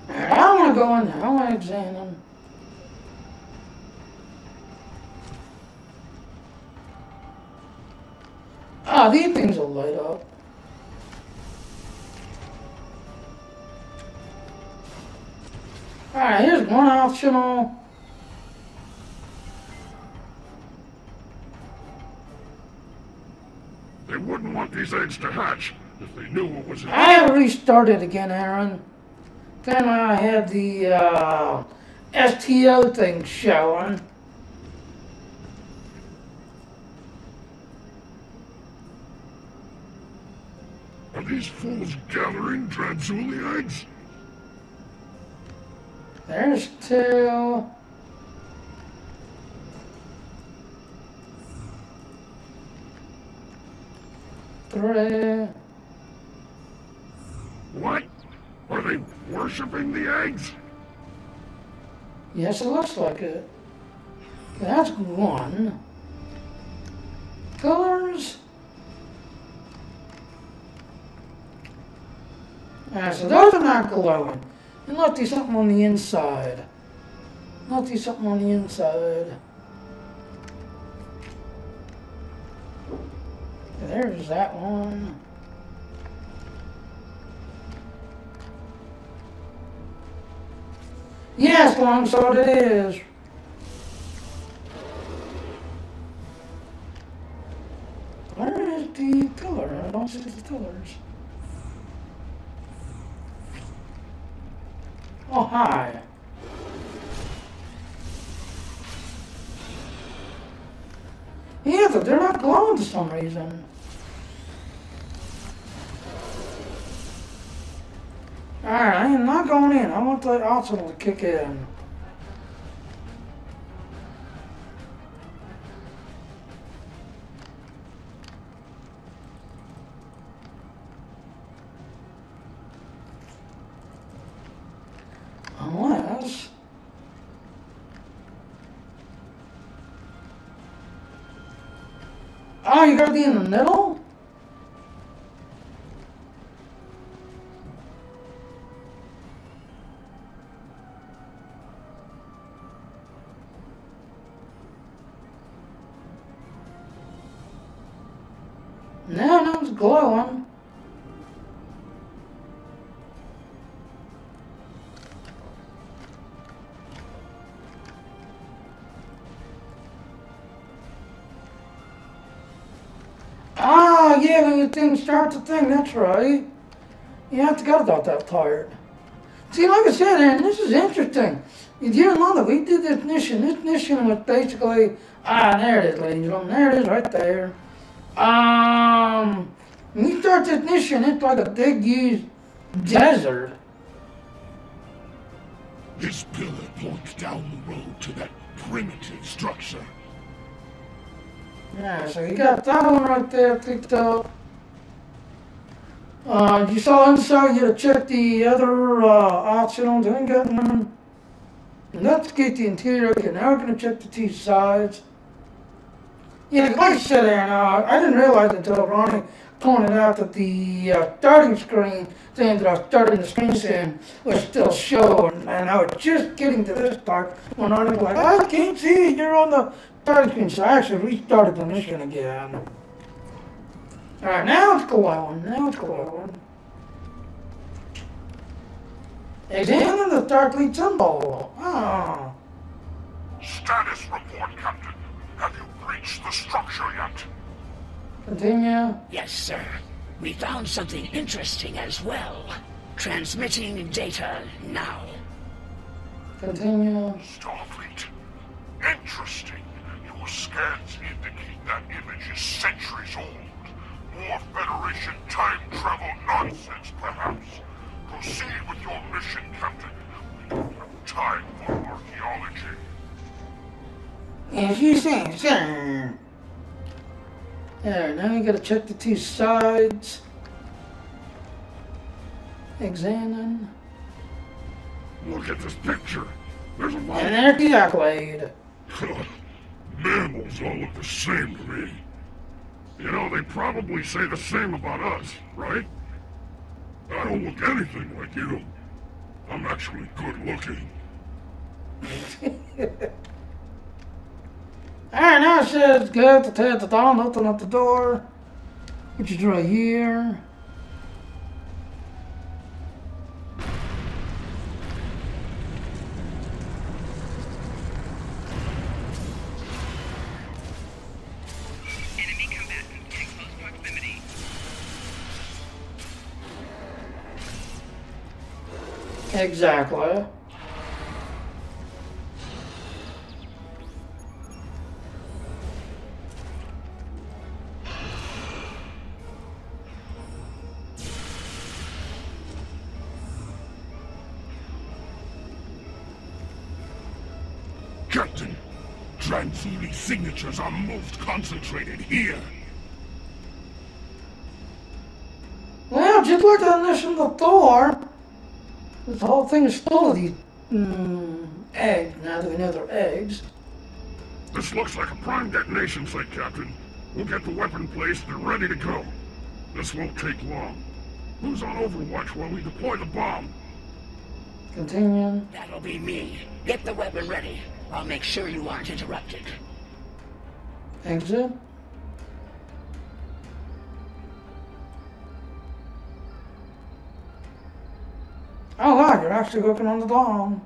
I don't want to go in there. I want to examine. Ah, these things will light up. Alright, here's one optional. They wouldn't want these eggs to hatch if they knew what was in I have restarted again, Aaron. Then I had the STO thing showing. Are these fools gathering Dranzuli eggs? There's two. Three. What? Are they worshipping the eggs? Yes, it looks like it. That's one. Colors. Alright, so those are not glowing. And let's do something on the inside. Let's do something on the inside. There's that one. Yes, longsword it is. Where is the color? I don't see the colors. Oh, hi. Yeah, but they're not glowing for some reason. Alright, I am not going in. I want the arsenal to kick in. Unless... Oh, you gotta be in the middle? No, it's glowing. Ah, yeah, when you thing starts the thing, that's right. Yeah, I forgot about that part. See, like I said, Aaron, this is interesting. You didn't know that we did this mission. This mission was basically, there it is, ladies and gentlemen. There it is right there. When you start this mission, it's like a big, huge desert. This pillar points down the road to that primitive structure. Yeah, so you got that one right there picked up. You saw inside, you had to check the other options. I ain't got none. And let's get the interior. Okay, now we're going to check the two sides. Yeah, like I said, Aaron, I didn't realize until Ronnie pointed out that the starting screen thing that I was starting the screen in was still showing. And I was just getting to this part when Ronnie was like, I can't see it, you're on the starting screen. So I actually restarted the mission again. Alright, now it's glowing. Now it's glowing. Examine the Starfleet symbol. Oh. Status report, Captain. Have you breached the structure yet? Continue. Yes, sir. We found something interesting as well. Transmitting data now. Continue. Starfleet. Interesting. Your scans indicate that image is centuries old. More Federation time travel nonsense, perhaps. Proceed with your mission, Captain. We don't have time for archaeology. As you say, sir. There, now you gotta check the two sides. Examine. Look at this picture. There's a lot And there's the accolade. Mammals all look the same to me. You know, they probably say the same about us, right? I don't look anything like you. I'm actually good looking. Alright, now it says go to tear the dawn, open up the door, which is right here. Enemy combatants in close proximity. Exactly. Captain, Transuli signatures are most concentrated here. Well, just like I mentioned before, this whole thing is full of these eggs. Now that we know they're eggs. This looks like a prime detonation site, Captain. We'll get the weapon placed and ready to go. This won't take long. Who's on overwatch while we deploy the bomb? Continue. That'll be me. Get the weapon ready. I'll make sure you aren't interrupted. Exit. Oh wow, you're actually hooking on the bomb.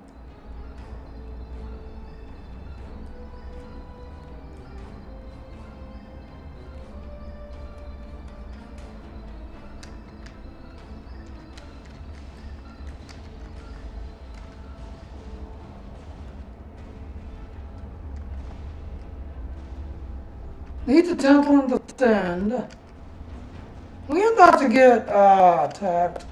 Need the temple and the stand. We're about to get attacked.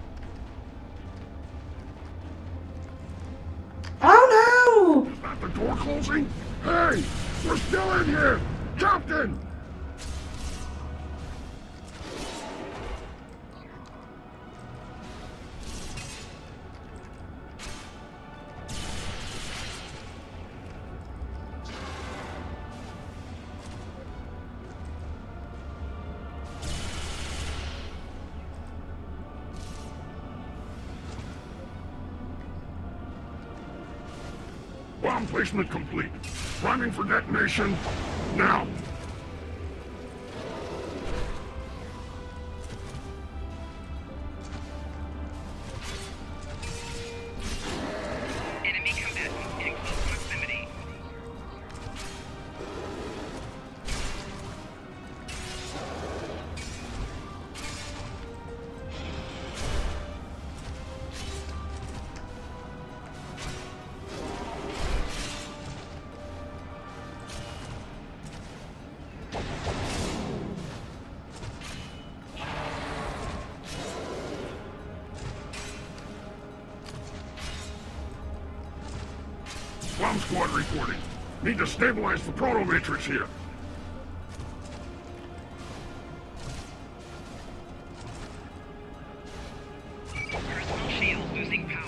Oh no! Is that the door closing? Hey! We're still in here! Captain! Bomb placement complete. Priming for detonation. Now. Enemy combatants in close proximity. Bomb squad reporting. Need to stabilize the proto-matrix here. Personal shield losing power.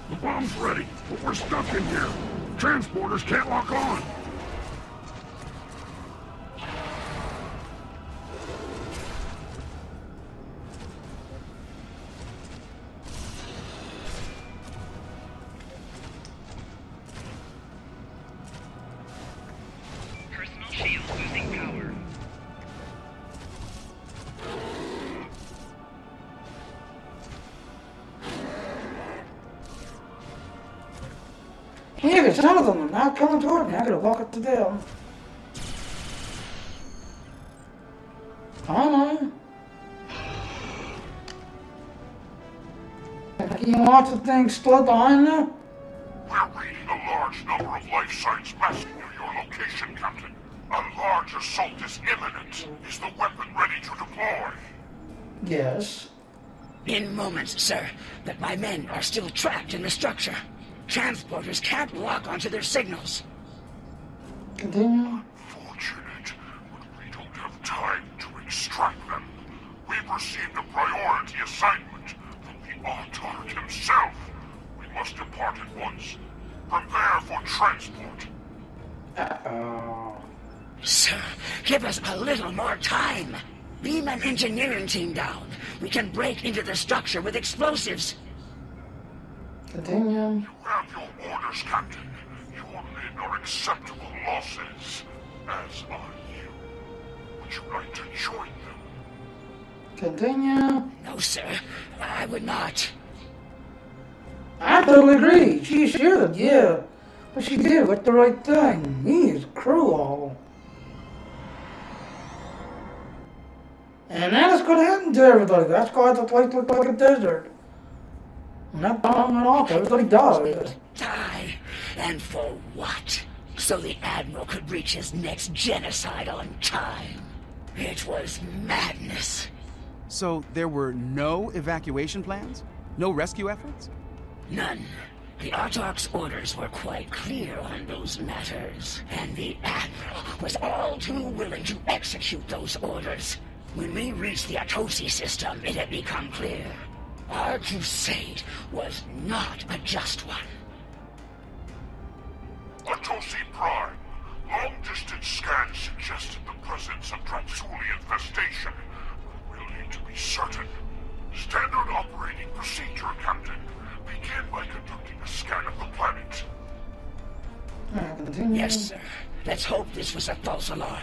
The bomb's ready, but we're stuck in here. Transporters can't lock on. Personal shield losing power. Yeah, some of them are not coming toward me. I gotta walk up to them. Come on. You want the thing split behind them? We're reading a large number of life signs massing near your location, Captain. A large assault is imminent. Is the weapon ready to deploy? Yes. In moments, sir, but my men are still trapped in the structure. Transporters can't lock onto their signals. Continue. Unfortunate, but we don't have time to extract them. We've received a priority assignment from the Autort himself. We must depart at once. Prepare for transport. Uh-oh. Sir, give us a little more time. Beam an engineering team down. We can break into the structure with explosives. Continue. You have your orders, Captain. Your men are acceptable losses, as are you. Would you like to join them? Continue. No, sir. I would not. I totally agree. She should, yeah. But she did with the right thing. He is cruel. And that is gonna happen to everybody. That's why the place looks like a desert. And that bomb went off, everybody died. Die? And for what? So the Admiral could reach his next genocide on time. It was madness. So there were no evacuation plans? No rescue efforts? None. The Autarch's orders were quite clear on those matters, and the Admiral was all too willing to execute those orders. When we reached the Atosi system, it had become clear. Our crusade was not a just one. Atosi Prime. Long-distance scans suggested the presence of Dransuli infestation. We'll need to be certain. Standard operating procedure, Captain. Begin by conducting a scan of the planet. Continue. Yes, sir. Let's hope this was a false alarm.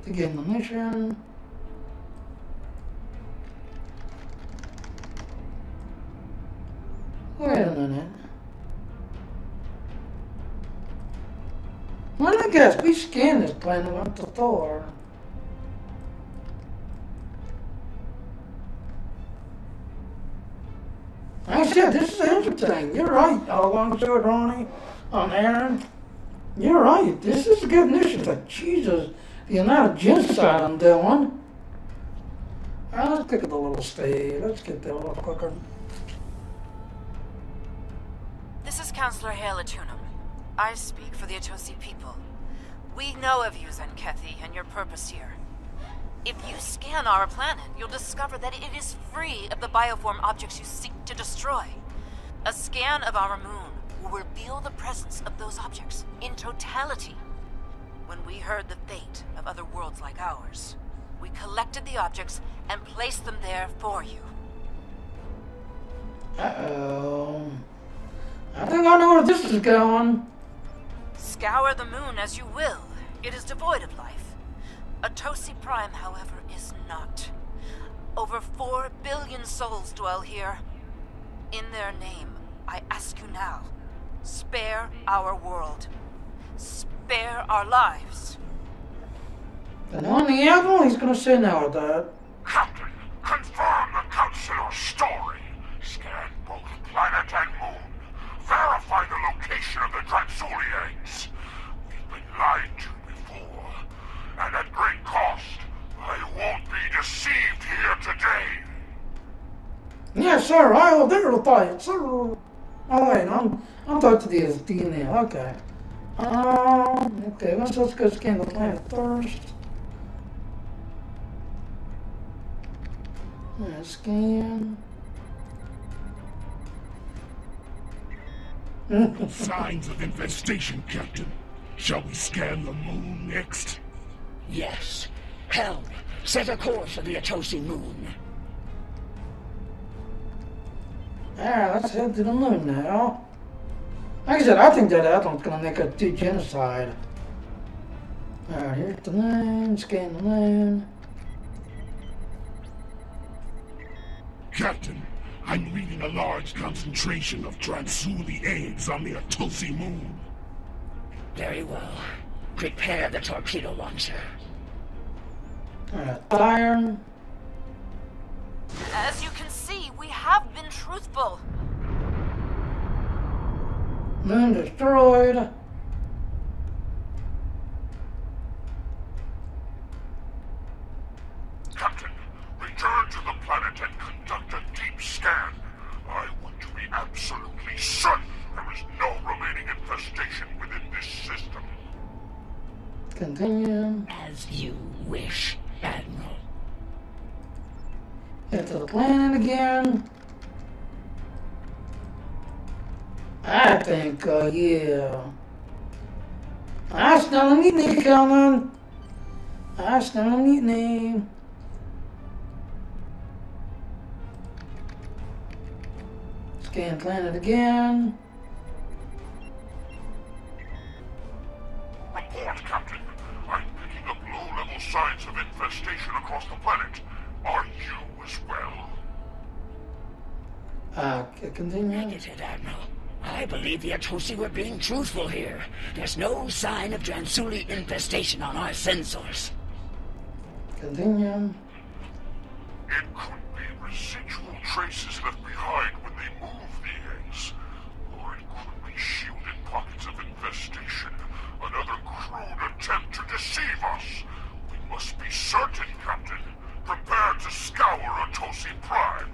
Begin the mission. Wait a minute. Well, I guess we scanned this planet and went to Thor. I said, this is interesting. You're right, alongside Ronnie, Aaron. You're right. This is a good initiative. Jesus, the amount of genocide I'm doing. Alright, let's click at the little stage. Let's get there a little quicker. This is Counselor Hale Atunum. I speak for the Atosi people. We know of you, Zenkethi, and your purpose here. If you scan our planet, you'll discover that it is free of the bioform objects you seek to destroy. A scan of our moon will reveal the presence of those objects in totality. When we heard the fate of other worlds like ours, we collected the objects and placed them there for you. Uh-oh. I think I know where this is going. Scour the moon as you will. It is devoid of life. Atosi Prime, however, is not. Over 4 billion souls dwell here. In their name, I ask you now, spare our world. Spare our lives. And on the Admiral, he's gonna say now with that. Captain, confirm the Counselor's story. Scan both planet and moon. Verify the location of the Dransuli eggs. We've been lied to before, and at great cost. I won't be deceived here today. Yes, sir, I will verify it, sir. Oh wait, I'm talking to the DNA. Okay. Okay, let's go scan the planet first. Scan. Signs of infestation, Captain. Shall we scan the moon next? Yes. Helm, set a course for the Atosi moon. Alright, let's head to the moon now. Like I said, I think that Admiral's gonna make a genocide. Alright, here's the moon, scan the moon. Captain, I'm reading a large concentration of Dransuli eggs on the Atosi moon. Very well. Prepare the torpedo launcher. Alright, iron. As you can see, we have been truthful. Moon destroyed. Captain, return to the planet and conduct a deep scan. I want to be absolutely certain there is no remaining infestation within this system. Continue. As you wish, Admiral. Head to the planet again. I think, yeah. I smell a mutiny coming. I smell a mutiny. Scan planet again. Report, Captain. I'm picking up low-level signs of infestation across the planet. Are you as well? Continue. Negative, Admiral. I believe the Atosi were being truthful here. There's no sign of Dransuli infestation on our sensors. Continue. It could be residual traces left behind when they moved the eggs. Or it could be shielded pockets of infestation. Another crude attempt to deceive us. We must be certain, Captain. Prepare to scour Atosi Prime.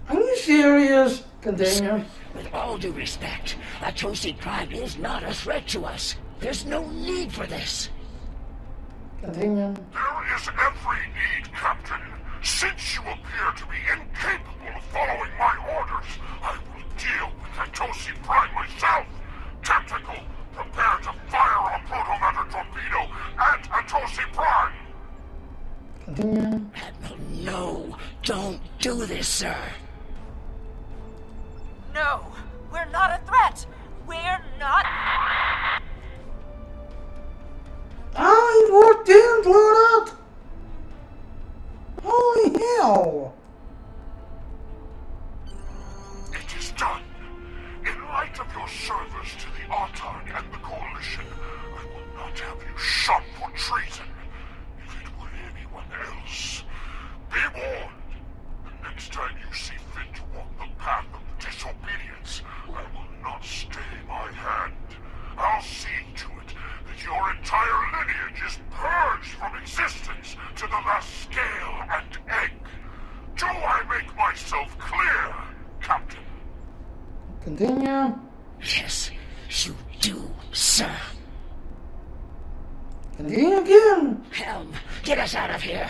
Are you serious? Continue. With all due respect, Atosi Prime is not a threat to us. There's no need for this. Continue. There is every need, Captain. Since you appear to be incapable of following my orders, I will deal with Atosi Prime myself. Tactical, prepare to fire a protomatter torpedo at Atosi Prime. Continue. Admiral, no. Don't do this, sir. No, we're not a threat. We're not. I walked in through that. Holy hell. It is done. In light of your service to the Autarch and the Coalition, I will not have you shot for treason. If it were anyone else, be warned. The next time you see fit to walk the path of disobedience, I will not stay my hand. I'll see to it that your entire lineage is purged from existence to the last scale and egg. Do I make myself clear, Captain? Continue. Yes, you do, sir. Continue again. Helm, get us out of here.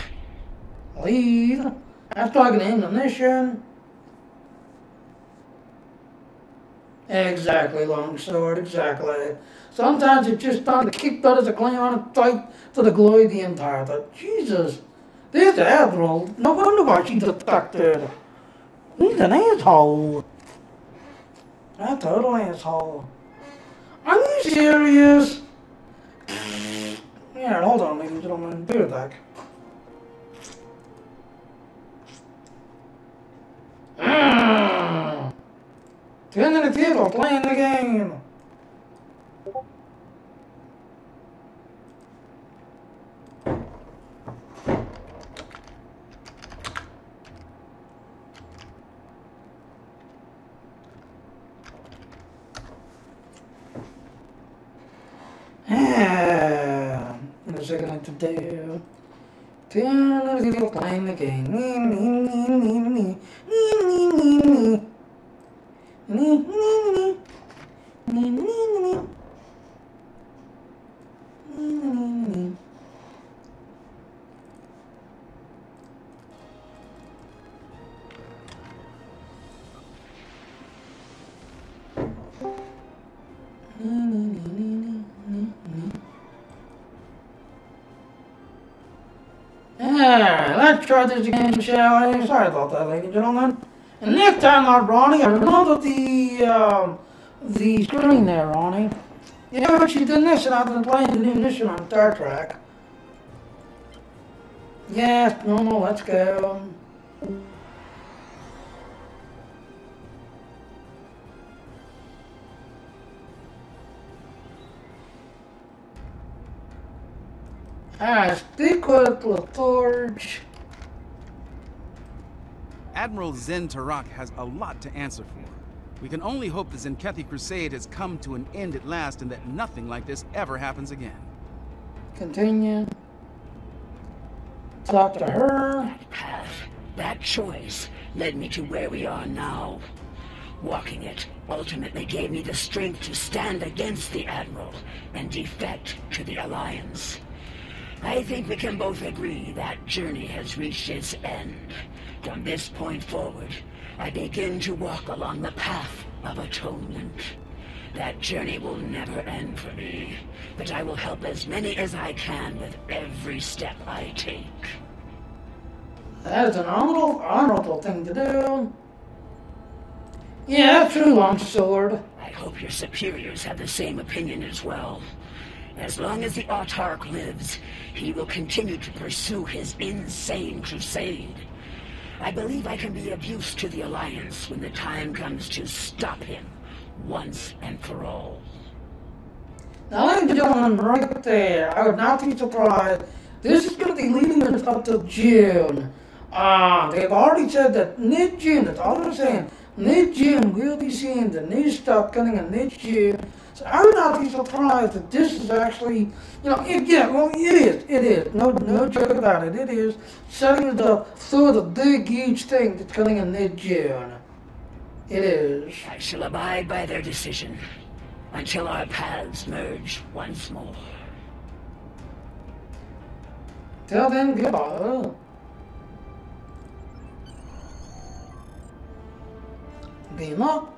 Lead. That's plugging ammunition. Exactly, Longsword, exactly. Sometimes it's just time to kick that as a clean on and fight to the glory of the Empire. But Jesus, this Admiral, no wonder why she's defected. He's an asshole. A total asshole. Are you serious? Yeah, hold on, ladies and gentlemen. Be right back. Turn in the table, playing the game. In a second, like to do. Turn in the table, playing the game. Let's try this again, shall we? Sorry about that, ladies and gentlemen. And next time, Ronnie, I remember the screen there, Ronnie. Yeah, but she did this and I've been playing the new mission on Star Trek. Yes, no, let's go. Stick with the torch. Admiral Zen Tarak has a lot to answer for. We can only hope the Zenkethi Crusade has come to an end at last and that nothing like this ever happens again. Continue. Talk to her. That path, that choice, led me to where we are now. Walking it ultimately gave me the strength to stand against the Admiral and defect to the Alliance. I think we can both agree that journey has reached its end. From this point forward, I begin to walk along the path of atonement. That journey will never end for me, but I will help as many as I can with every step I take. That is an honorable thing to do. Yeah, true, Longsword. I hope your superiors have the same opinion as well. As long as the Autarch lives, he will continue to pursue his insane crusade. I believe I can be of use to the Alliance when the time comes to stop him, once and for all. Now, ladies and gentlemen, right there, I would not be surprised. This is going to be leading us up to June. They've already said that mid-June, that's all I'm saying. Mid-June, we'll be seeing the new stuff coming in mid-June. So I would not be surprised that this is actually, it is. No joke about it. It is setting it up for the big, huge thing that's coming in mid-June. It is. I shall abide by their decision until our paths merge once more. Till then, goodbye. Game up.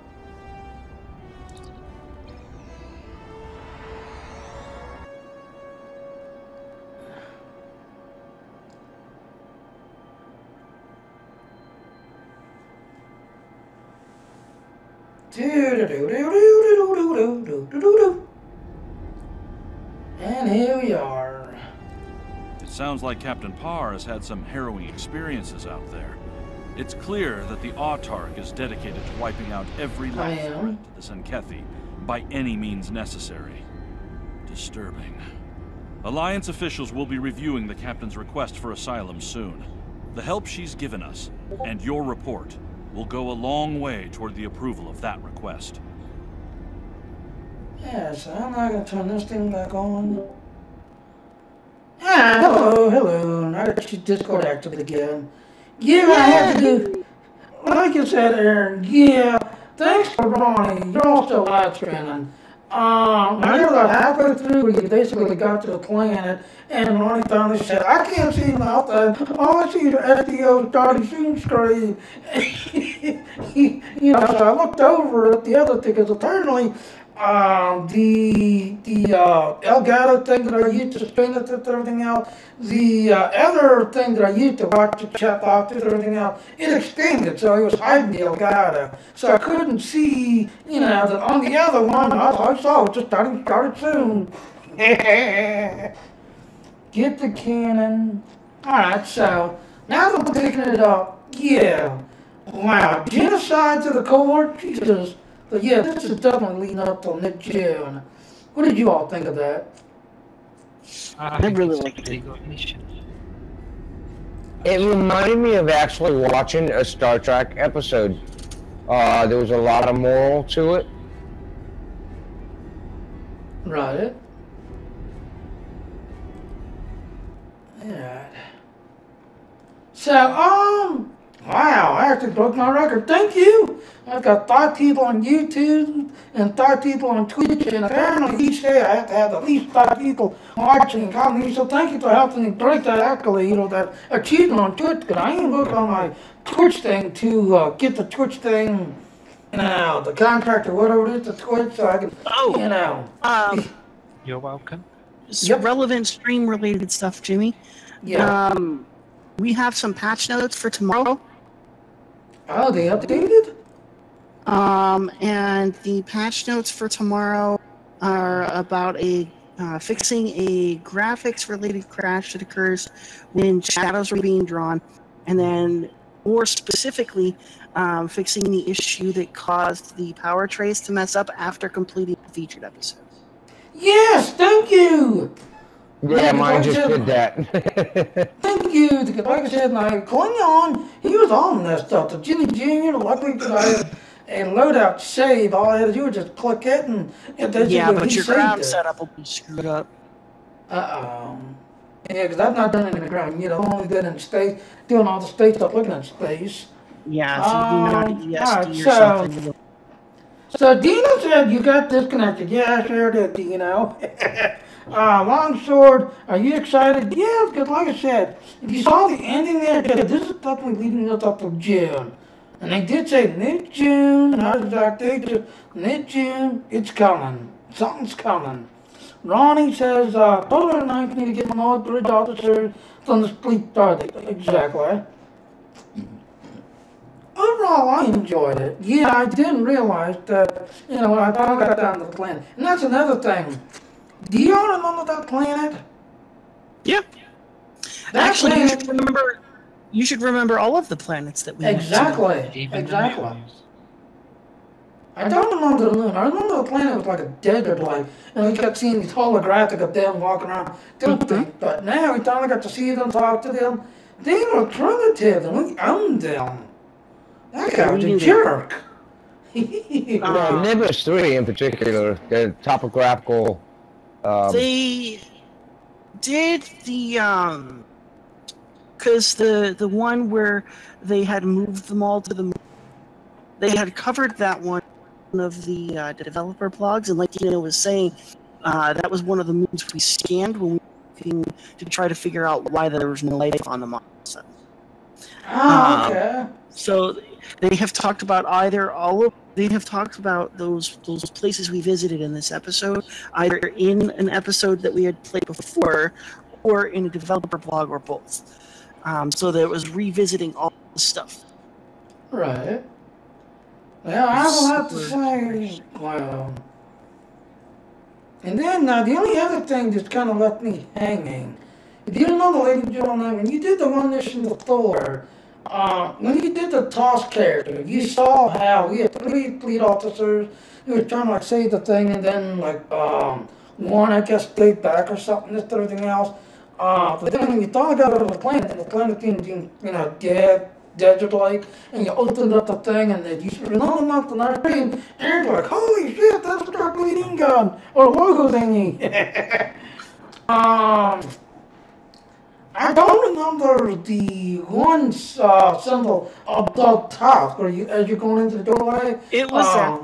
And here we are. It sounds like Captain Parr has had some harrowing experiences out there. It's clear that the Autarch is dedicated to wiping out every last threat to the Zenkethi by any means necessary. Disturbing. Alliance officials will be reviewing the Captain's request for asylum soon. The help she's given us, and your report, will go a long way toward the approval of that request. Yes, I'm not gonna turn this thing back on. Ah, hello. Now that you Discord active again. Yeah, I have to do, like you said, Aaron, thanks for Ronnie. You're all still live streaming. I got about halfway through where you basically got to the planet, and Ronnie finally said, I can't see nothing. All I see is your SDO starting soon screen. So I looked over at the other thing, because apparently the Elgato thing that I used to spin it and everything else, the other thing that I used to watch the chat box and everything else, it extended, so it was hiding the Elgato. So I couldn't see, that on the other one, I saw it just started soon. Get the cannon. Alright, so now that we're picking it up, wow, genocide to the core, Jesus. But yeah, this is definitely leading up to mid-June. What did you all think of that? I really liked it. It reminded me of actually watching a Star Trek episode. There was a lot of moral to it. Right. Yeah. So, wow, I actually broke my record. Thank you. I've got 5 people on YouTube and 5 people on Twitch, and apparently each day I have to have at least 5 people watching and commenting. So thank you for helping me break that accolade or that achievement on Twitch, because I ain't working on my Twitch thing to get the Twitch thing, the contract or whatever it is, the Twitch, so I can, You're welcome. Some relevant stream-related stuff, Jimmy. Yeah. We have some patch notes for tomorrow. Oh, they updated? And the patch notes for tomorrow are about fixing a graphics-related crash that occurs when shadows are being drawn, and then more specifically, fixing the issue that caused the power trace to mess up after completing the featured episode. Yes, thank you! Yeah, mine just did that. Thank you, because like I said, Klingon, he was on that stuff. The Jimmy Jr., luckily that I had a loadout save, all I had to do was just click it and but your ground setup will be screwed up. Yeah, because I've not done it in the ground. I've only been in space, doing all the space stuff, looking at space. Yeah, so you do not ESD or something. So Dino said you got disconnected. Yeah, I sure did, Dino. Longsword, are you excited? Yeah, because like I said, if you saw the ending there, this is definitely leading us up to June. And they did say mid-June, not exactly, just mid-June, it's coming. Something's coming. Ronnie says, Polar and I need to get more bridge officers from the fleet started. Exactly. Overall, I enjoyed it. Yeah, I didn't realize that, when I finally got down to the planet. And that's another thing. Do you all remember that planet? Yeah. Actually, you should remember all of the planets that we Exactly. I don't remember the moon. I remember the planet was like a desert, and we kept seeing these holographic of them walking around doing things. But now we finally got to see them, talk to them. They were primitive, and we owned them. That guy was a jerk. Nimbus 3 in particular, the topographical. They did the because the one where they had moved them all to the moon, they had covered that one of the developer blogs, and like Dina was saying, that was one of the moons we scanned when we were looking to try to figure out why there was no life on the Mars. Okay. So they have talked about they have talked about those places we visited in this episode, either in an episode that we had played before, or in a developer blog, or both. So that was revisiting all the stuff. Right. Well, I will have to say, well. And then the only other thing that's kind of left me hanging. If you don't know, ladies and gentlemen, when you did the one mission with Thor, when you did the TOS character, you saw how we had 3 fleet officers who were trying to like save the thing, and then like one I guess stayed back or something, this everything else. But then when you thought about it on the planet, and the planet being dead, desert-like, and you opened up the thing, and then you no another thing, and you're like, holy shit, that's a dark bleeding gun or logo thingy. I don't remember the one symbol up the top where you, as you're going into the doorway. It was that.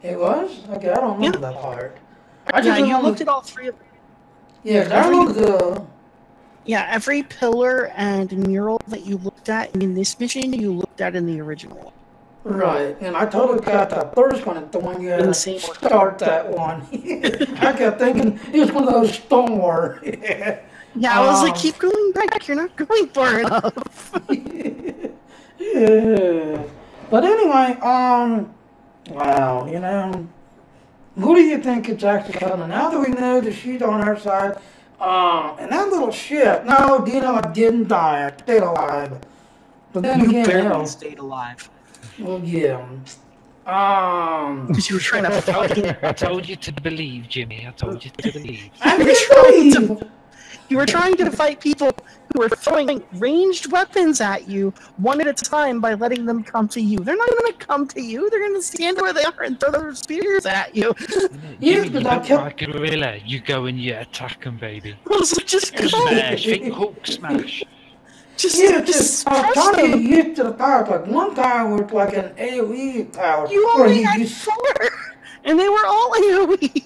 It was? Okay, I don't remember that part. I just you looked at all 3 of them. Yeah, I remember the... Yeah, every pillar and mural that you looked at in this mission, you looked at in the original one. Right, and I totally got that first one, the one you had to start that one. I kept thinking it was one of those Stonewar. Yeah, I was like, keep going back, you're not going far enough. Yeah. But anyway, wow, you know, who do you think is actually coming? Now that we know that she's on our side, and that little shit, no, Dino didn't die, I stayed alive. But then you again, barely stayed alive. Well, yeah. Because you were trying to fight. I told you to believe, Jimmy. I told you to believe. You were trying to fight people who were throwing ranged weapons at you one at a time by letting them come to you. They're not going to come to you. They're going to stand where they are and throw their spears at you. Jimmy, you don't like a gorilla. You go and you attack them, baby. Just smash. Think Hulk smash. Just I'm trying to get used to the powers. Like one tower was like an AoE tower. You only had 4, and they were all AoE.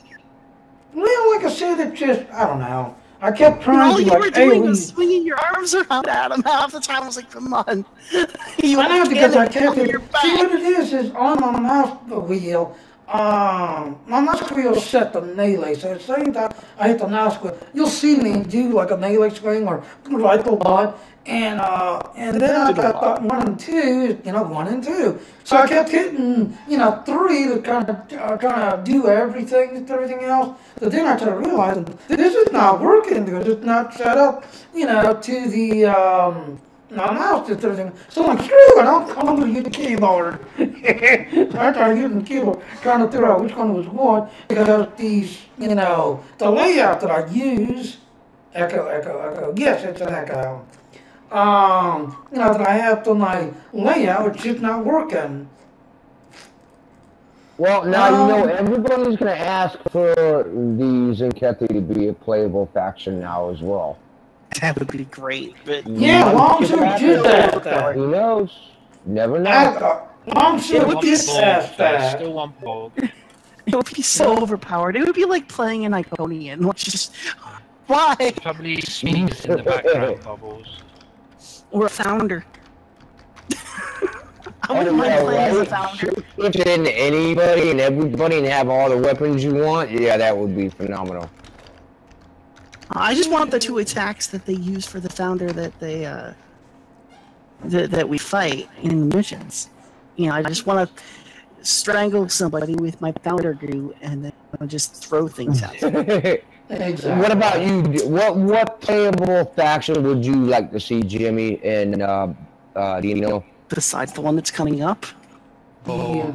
Well, like I said, it's just, I don't know. I kept trying to, you like, were doing AoE. was swinging your arms around at him half the time. I was like, come on. I know, because I kept it. See, what it is on my mouse wheel, my mouse wheel is set to melee, so at the same time I hit the mouse wheel, you'll see me do like a melee swing or rifle bot, and then I got 1 and 2, 1 and 2. So I kept hitting, 3 to kind of trying to do everything else. But then I started realizing this is not working because it's not set up, to the my mouse and everything. So I'm like, screw it, I'm going to use the keyboard. So I started using the keyboard, trying to figure out which one was what, because these, the layout that I use, echo, yes, it's an echo. That I have to my layout, it's just not working. Well, now, everybody's going to ask for the Zenkethi to be a playable faction now as well. That would be great, but... Yeah, Longship did that. Who knows? Never know. Longship did that. Still on board. It would be so overpowered. It would be like playing an Iconian, which is... Why? Probably sneaks in the background bubbles. Or a Founder. I wouldn't mind playing as a Founder. If it in anybody and everybody and have all the weapons you want, yeah, that would be phenomenal. I just want the 2 attacks that they use for the Founder that they, that we fight in the missions. I just want to strangle somebody with my Founder goo and then just throw things at them. Exactly. What about you? What playable faction would you like to see, Jimmy and Dino? Besides the one that's coming up? Yeah.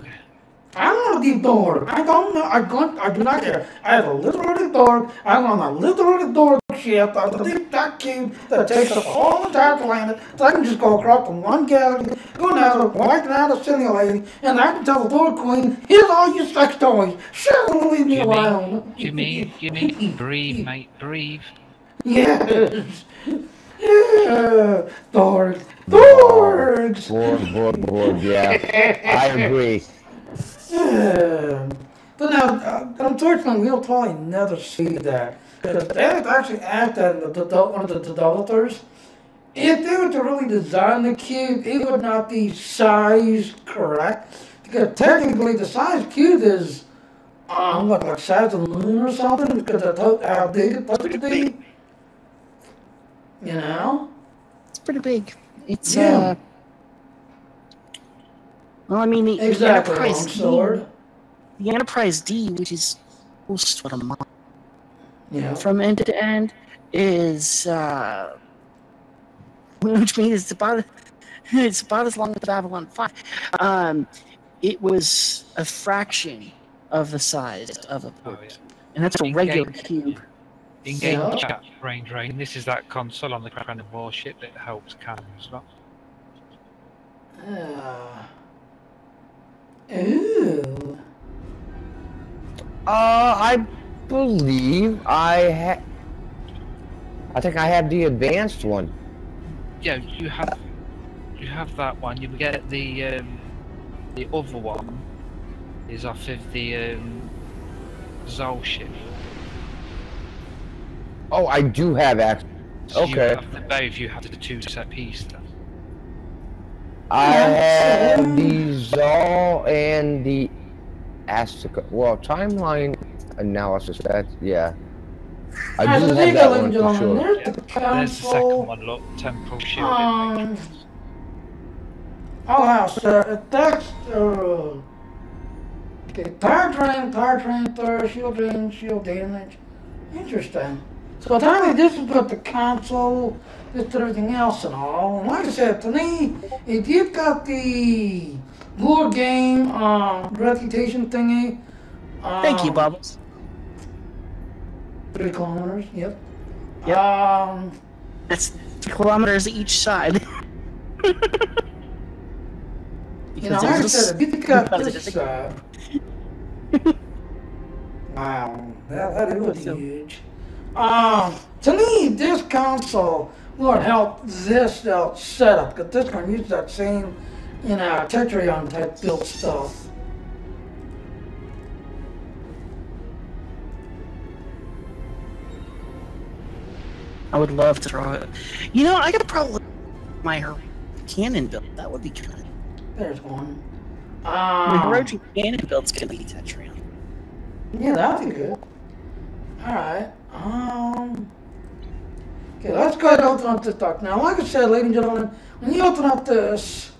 I want to be Borg. I don't know. I do not care. I have a literary Borg. I want a literary Borg ship, that cube that takes up the whole entire planet, so I can just go across from one galaxy, go down, wipe it out of simulating, and I can tell the Lord Queen, here's all your sex toys. Shut up and leave me alone. Jimmy, breathe, mate, breathe. Yes. Yeah. Borg. Borgs. Borg, yeah. I agree. Yeah. But now, unfortunately, we'll probably never see that. Because they actually asked that in one of the developers. If they were to really design the cube, it would not be size correct. Because technically, the size cube is, like size of the moon or something? Because that's how big it's supposed to be. You know? It's pretty big. It's, yeah. Well, I mean, the exactly, Enterprise sword. The Enterprise D, which is close to a mile from end to end, is which means it's about as long as the Babylon 5. It was a fraction of the size of a port, and that's a regular cube. In-game chat, Brain Drain. This is that console on the kind of warship that helps cannons, not? Ooh. I believe I think I have the advanced one. Yeah, you have that one. You get the other one is off of the Zol ship. Oh, I do have access. So okay. Both you have the two set piece then. I have the Zol and the Astica. Well, timeline analysis. That's yeah. I do have that one for sure. There's the second one. Look, temporal shielding. Oh wow, so that's okay. Power train, shield damage. Interesting. So apparently this is what the console, this and everything else and all. And like I said, to me, if you've got the board game reputation thingy. Thank you, Bubbles. 3 kilometers, yep. That's 3 kilometers each side. You know, like I said, if you've got this wow, that was huge. To me, this console would help this setup, because this one uses that same, Tetrion type built stuff. I would love to throw it. I could probably my cannon build. That would be good. There's one. My Hiroji cannon build's gonna be Tetrion. Yeah, that'd be good. Alright. Okay, let's go ahead and open up this dock. Now, like I said, ladies and gentlemen, when you open up this,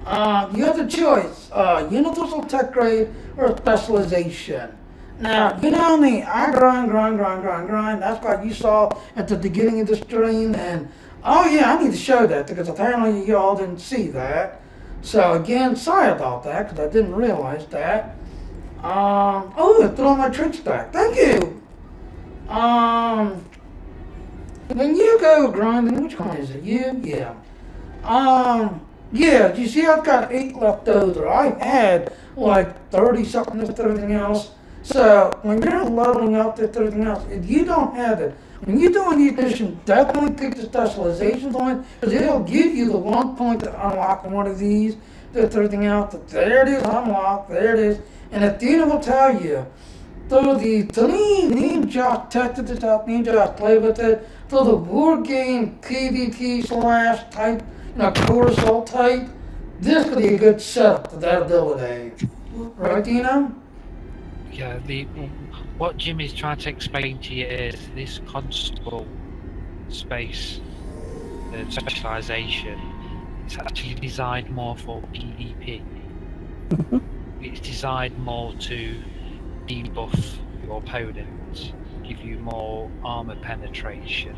you have the choice, universal tech grade or specialization. Now, I grind. That's what you saw at the beginning of the stream, and oh yeah, I need to show that because apparently you all didn't see that. So again, sorry about that because I didn't realize that. Oh, it threw on my trick stack. Thank you. When you go grinding, which one is it? You? Yeah. Yeah, you see I've got 8 left over. I had like 30 something with everything else. So when you're leveling up with everything else, if you don't have it, when you're doing the addition, definitely pick the specialization point because it'll give you the 1 point to unlock one of these, with everything else. There it is, unlocked, there it is. And at the end it will tell you, through the Ninja tested this out, Ninja played with it, through the board game PvP / type, core assault type, this could be a good setup for that ability. Right, Dino? Yeah, what Jimmy's trying to explain to you is this constable space specialization. It's actually designed more for PvP. It's designed more to debuff your opponents, give you more armor penetration.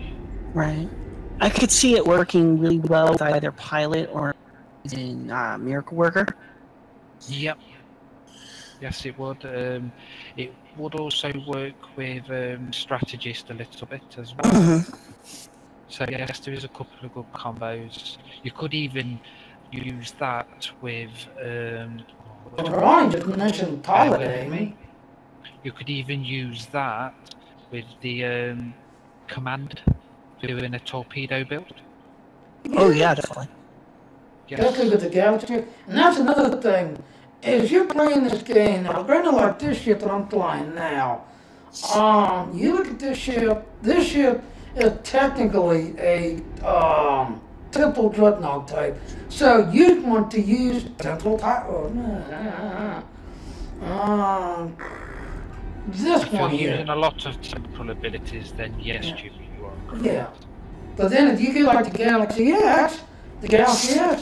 Right. I could see it working really well with either Pilot or in Miracle Worker. Yep. Yes, it would. It would also work with strategist a little bit as well. So yes, there is a couple of good combos. You could even use that with. Ryan just mentioned piloting. You could even use that with the command doing a torpedo build. Oh yeah, definitely. Yes. Definitely with the galaxy. And that's another thing. As you're playing this game, now, kind of like this ship that I'm flying now, you look at this ship is technically a Temple Dreadnought type. So you'd want to use Temple type. This if one you're here. using a lot of temporal abilities, then yes, Jimmy, you are correct. Yeah. But then if you get like the Galaxy X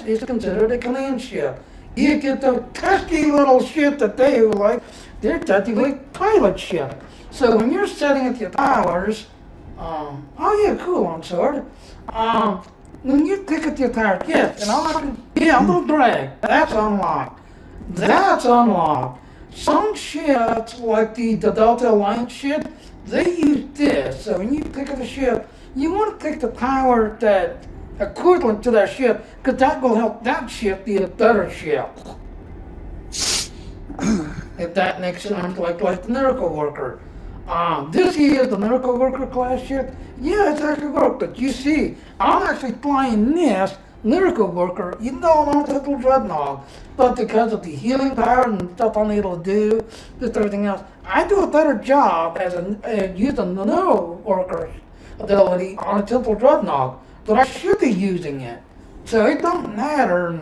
is considered a command ship. You get the pesky little ship that they like, they're technically pilot ship. So when you're setting up your powers, oh yeah, cool on sword. When you pick up your power, yes, and I'm gonna brag, that's unlocked. That's unlocked. Some ships, like the Delta Alliance ship, they use this. So when you pick up a ship, you want to pick the power that equivalent to that ship, because that will help that ship be a better ship. If that makes sense, like the Miracle Worker. This here is the Miracle Worker class ship. Yeah, it's actually worked, but you see, I'm actually flying this Miracle Worker, even though I'm on Temple Dreadnought, but because of the healing power and stuff I'm able to do, just everything else, I do a better job as using the Miracle Worker's ability on a Temple Dreadnought, but I should be using it. So it don't matter.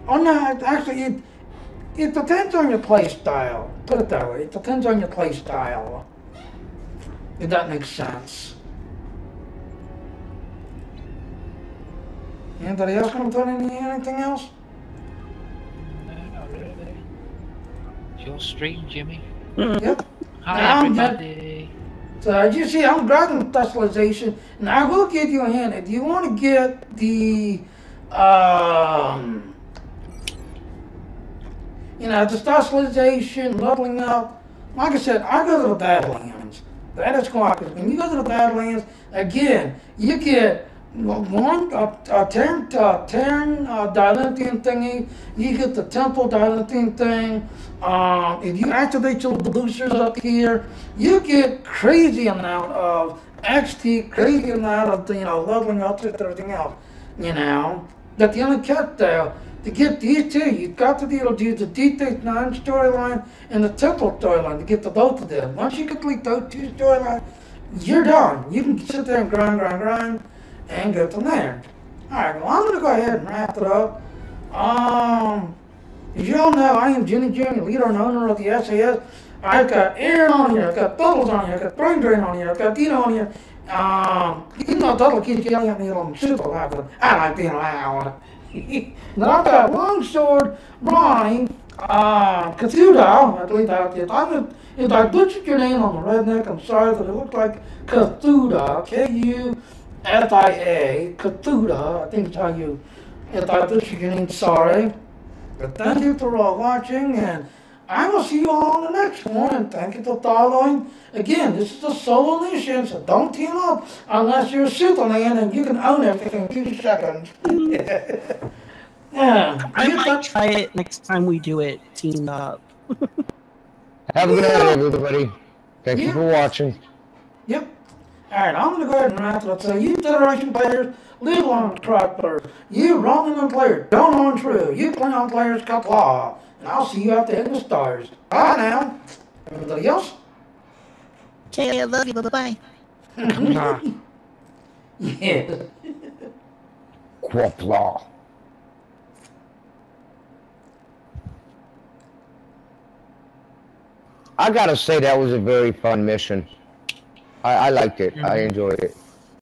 Oh no, actually, it depends on your play style. Put it that way. It depends on your play style. If that makes sense. Anybody else want to put anything else? No, not really. It's your stream, Jimmy. Yep. Hi, everybody. So as you see, I'm grabbing specialization, and I will give you a hint. If you want to get the, the specialization, leveling up, like I said, I go to the Badlands. That is why, because when you go to the Badlands, again, you get a 10 dilithium thingy, you get the Temple dilithium thing. If you activate your boosters up here, you get crazy amount of XP, crazy amount of leveling up and everything else. But the only catch though, to get these two, you've got to be able to do the D9 storyline and the Temple storyline to get to both of them. Once you complete those two storylines, you're done. You can sit there and grind, and go from there. Alright, well, I'm going to go ahead and wrap it up. As you all know, I am Jimmy Jr., leader and owner of the SAS. I've got Aaron on here, I've got Bubbles on here, I've got Brain Drain on here, I've got Dino on here. Even though Dudley keeps yelling at me a little super loud, but I like being loud. Then I've got Longsword, Brian, Cthulhu, I believe that is. If I butchered your name on the redneck, I'm sorry, but it looked like Cthulhu, K-U-F-I-A, Cthulhu, I think it's how you, if I butchered your name, sorry. But thank you for all watching, and I will see you all on the next one, and thank you for following. Again, this is a solo mission, so don't team up unless you're Superman and you can own everything in 2 seconds. Yeah. I might try it next time we do it, team up. Have a good night, everybody. Thank you for watching. Yep. Alright, I'm going to go ahead and wrap it up. So you Federation players, live on track players. You Romulan players, don't on true. You Klingon players, kapla. And I'll see you out there in the stars. Bye now. Everybody else? Okay, I love you. Bye-bye. Yeah. Quapla. I gotta say that was a very fun mission. I liked it. I enjoyed it.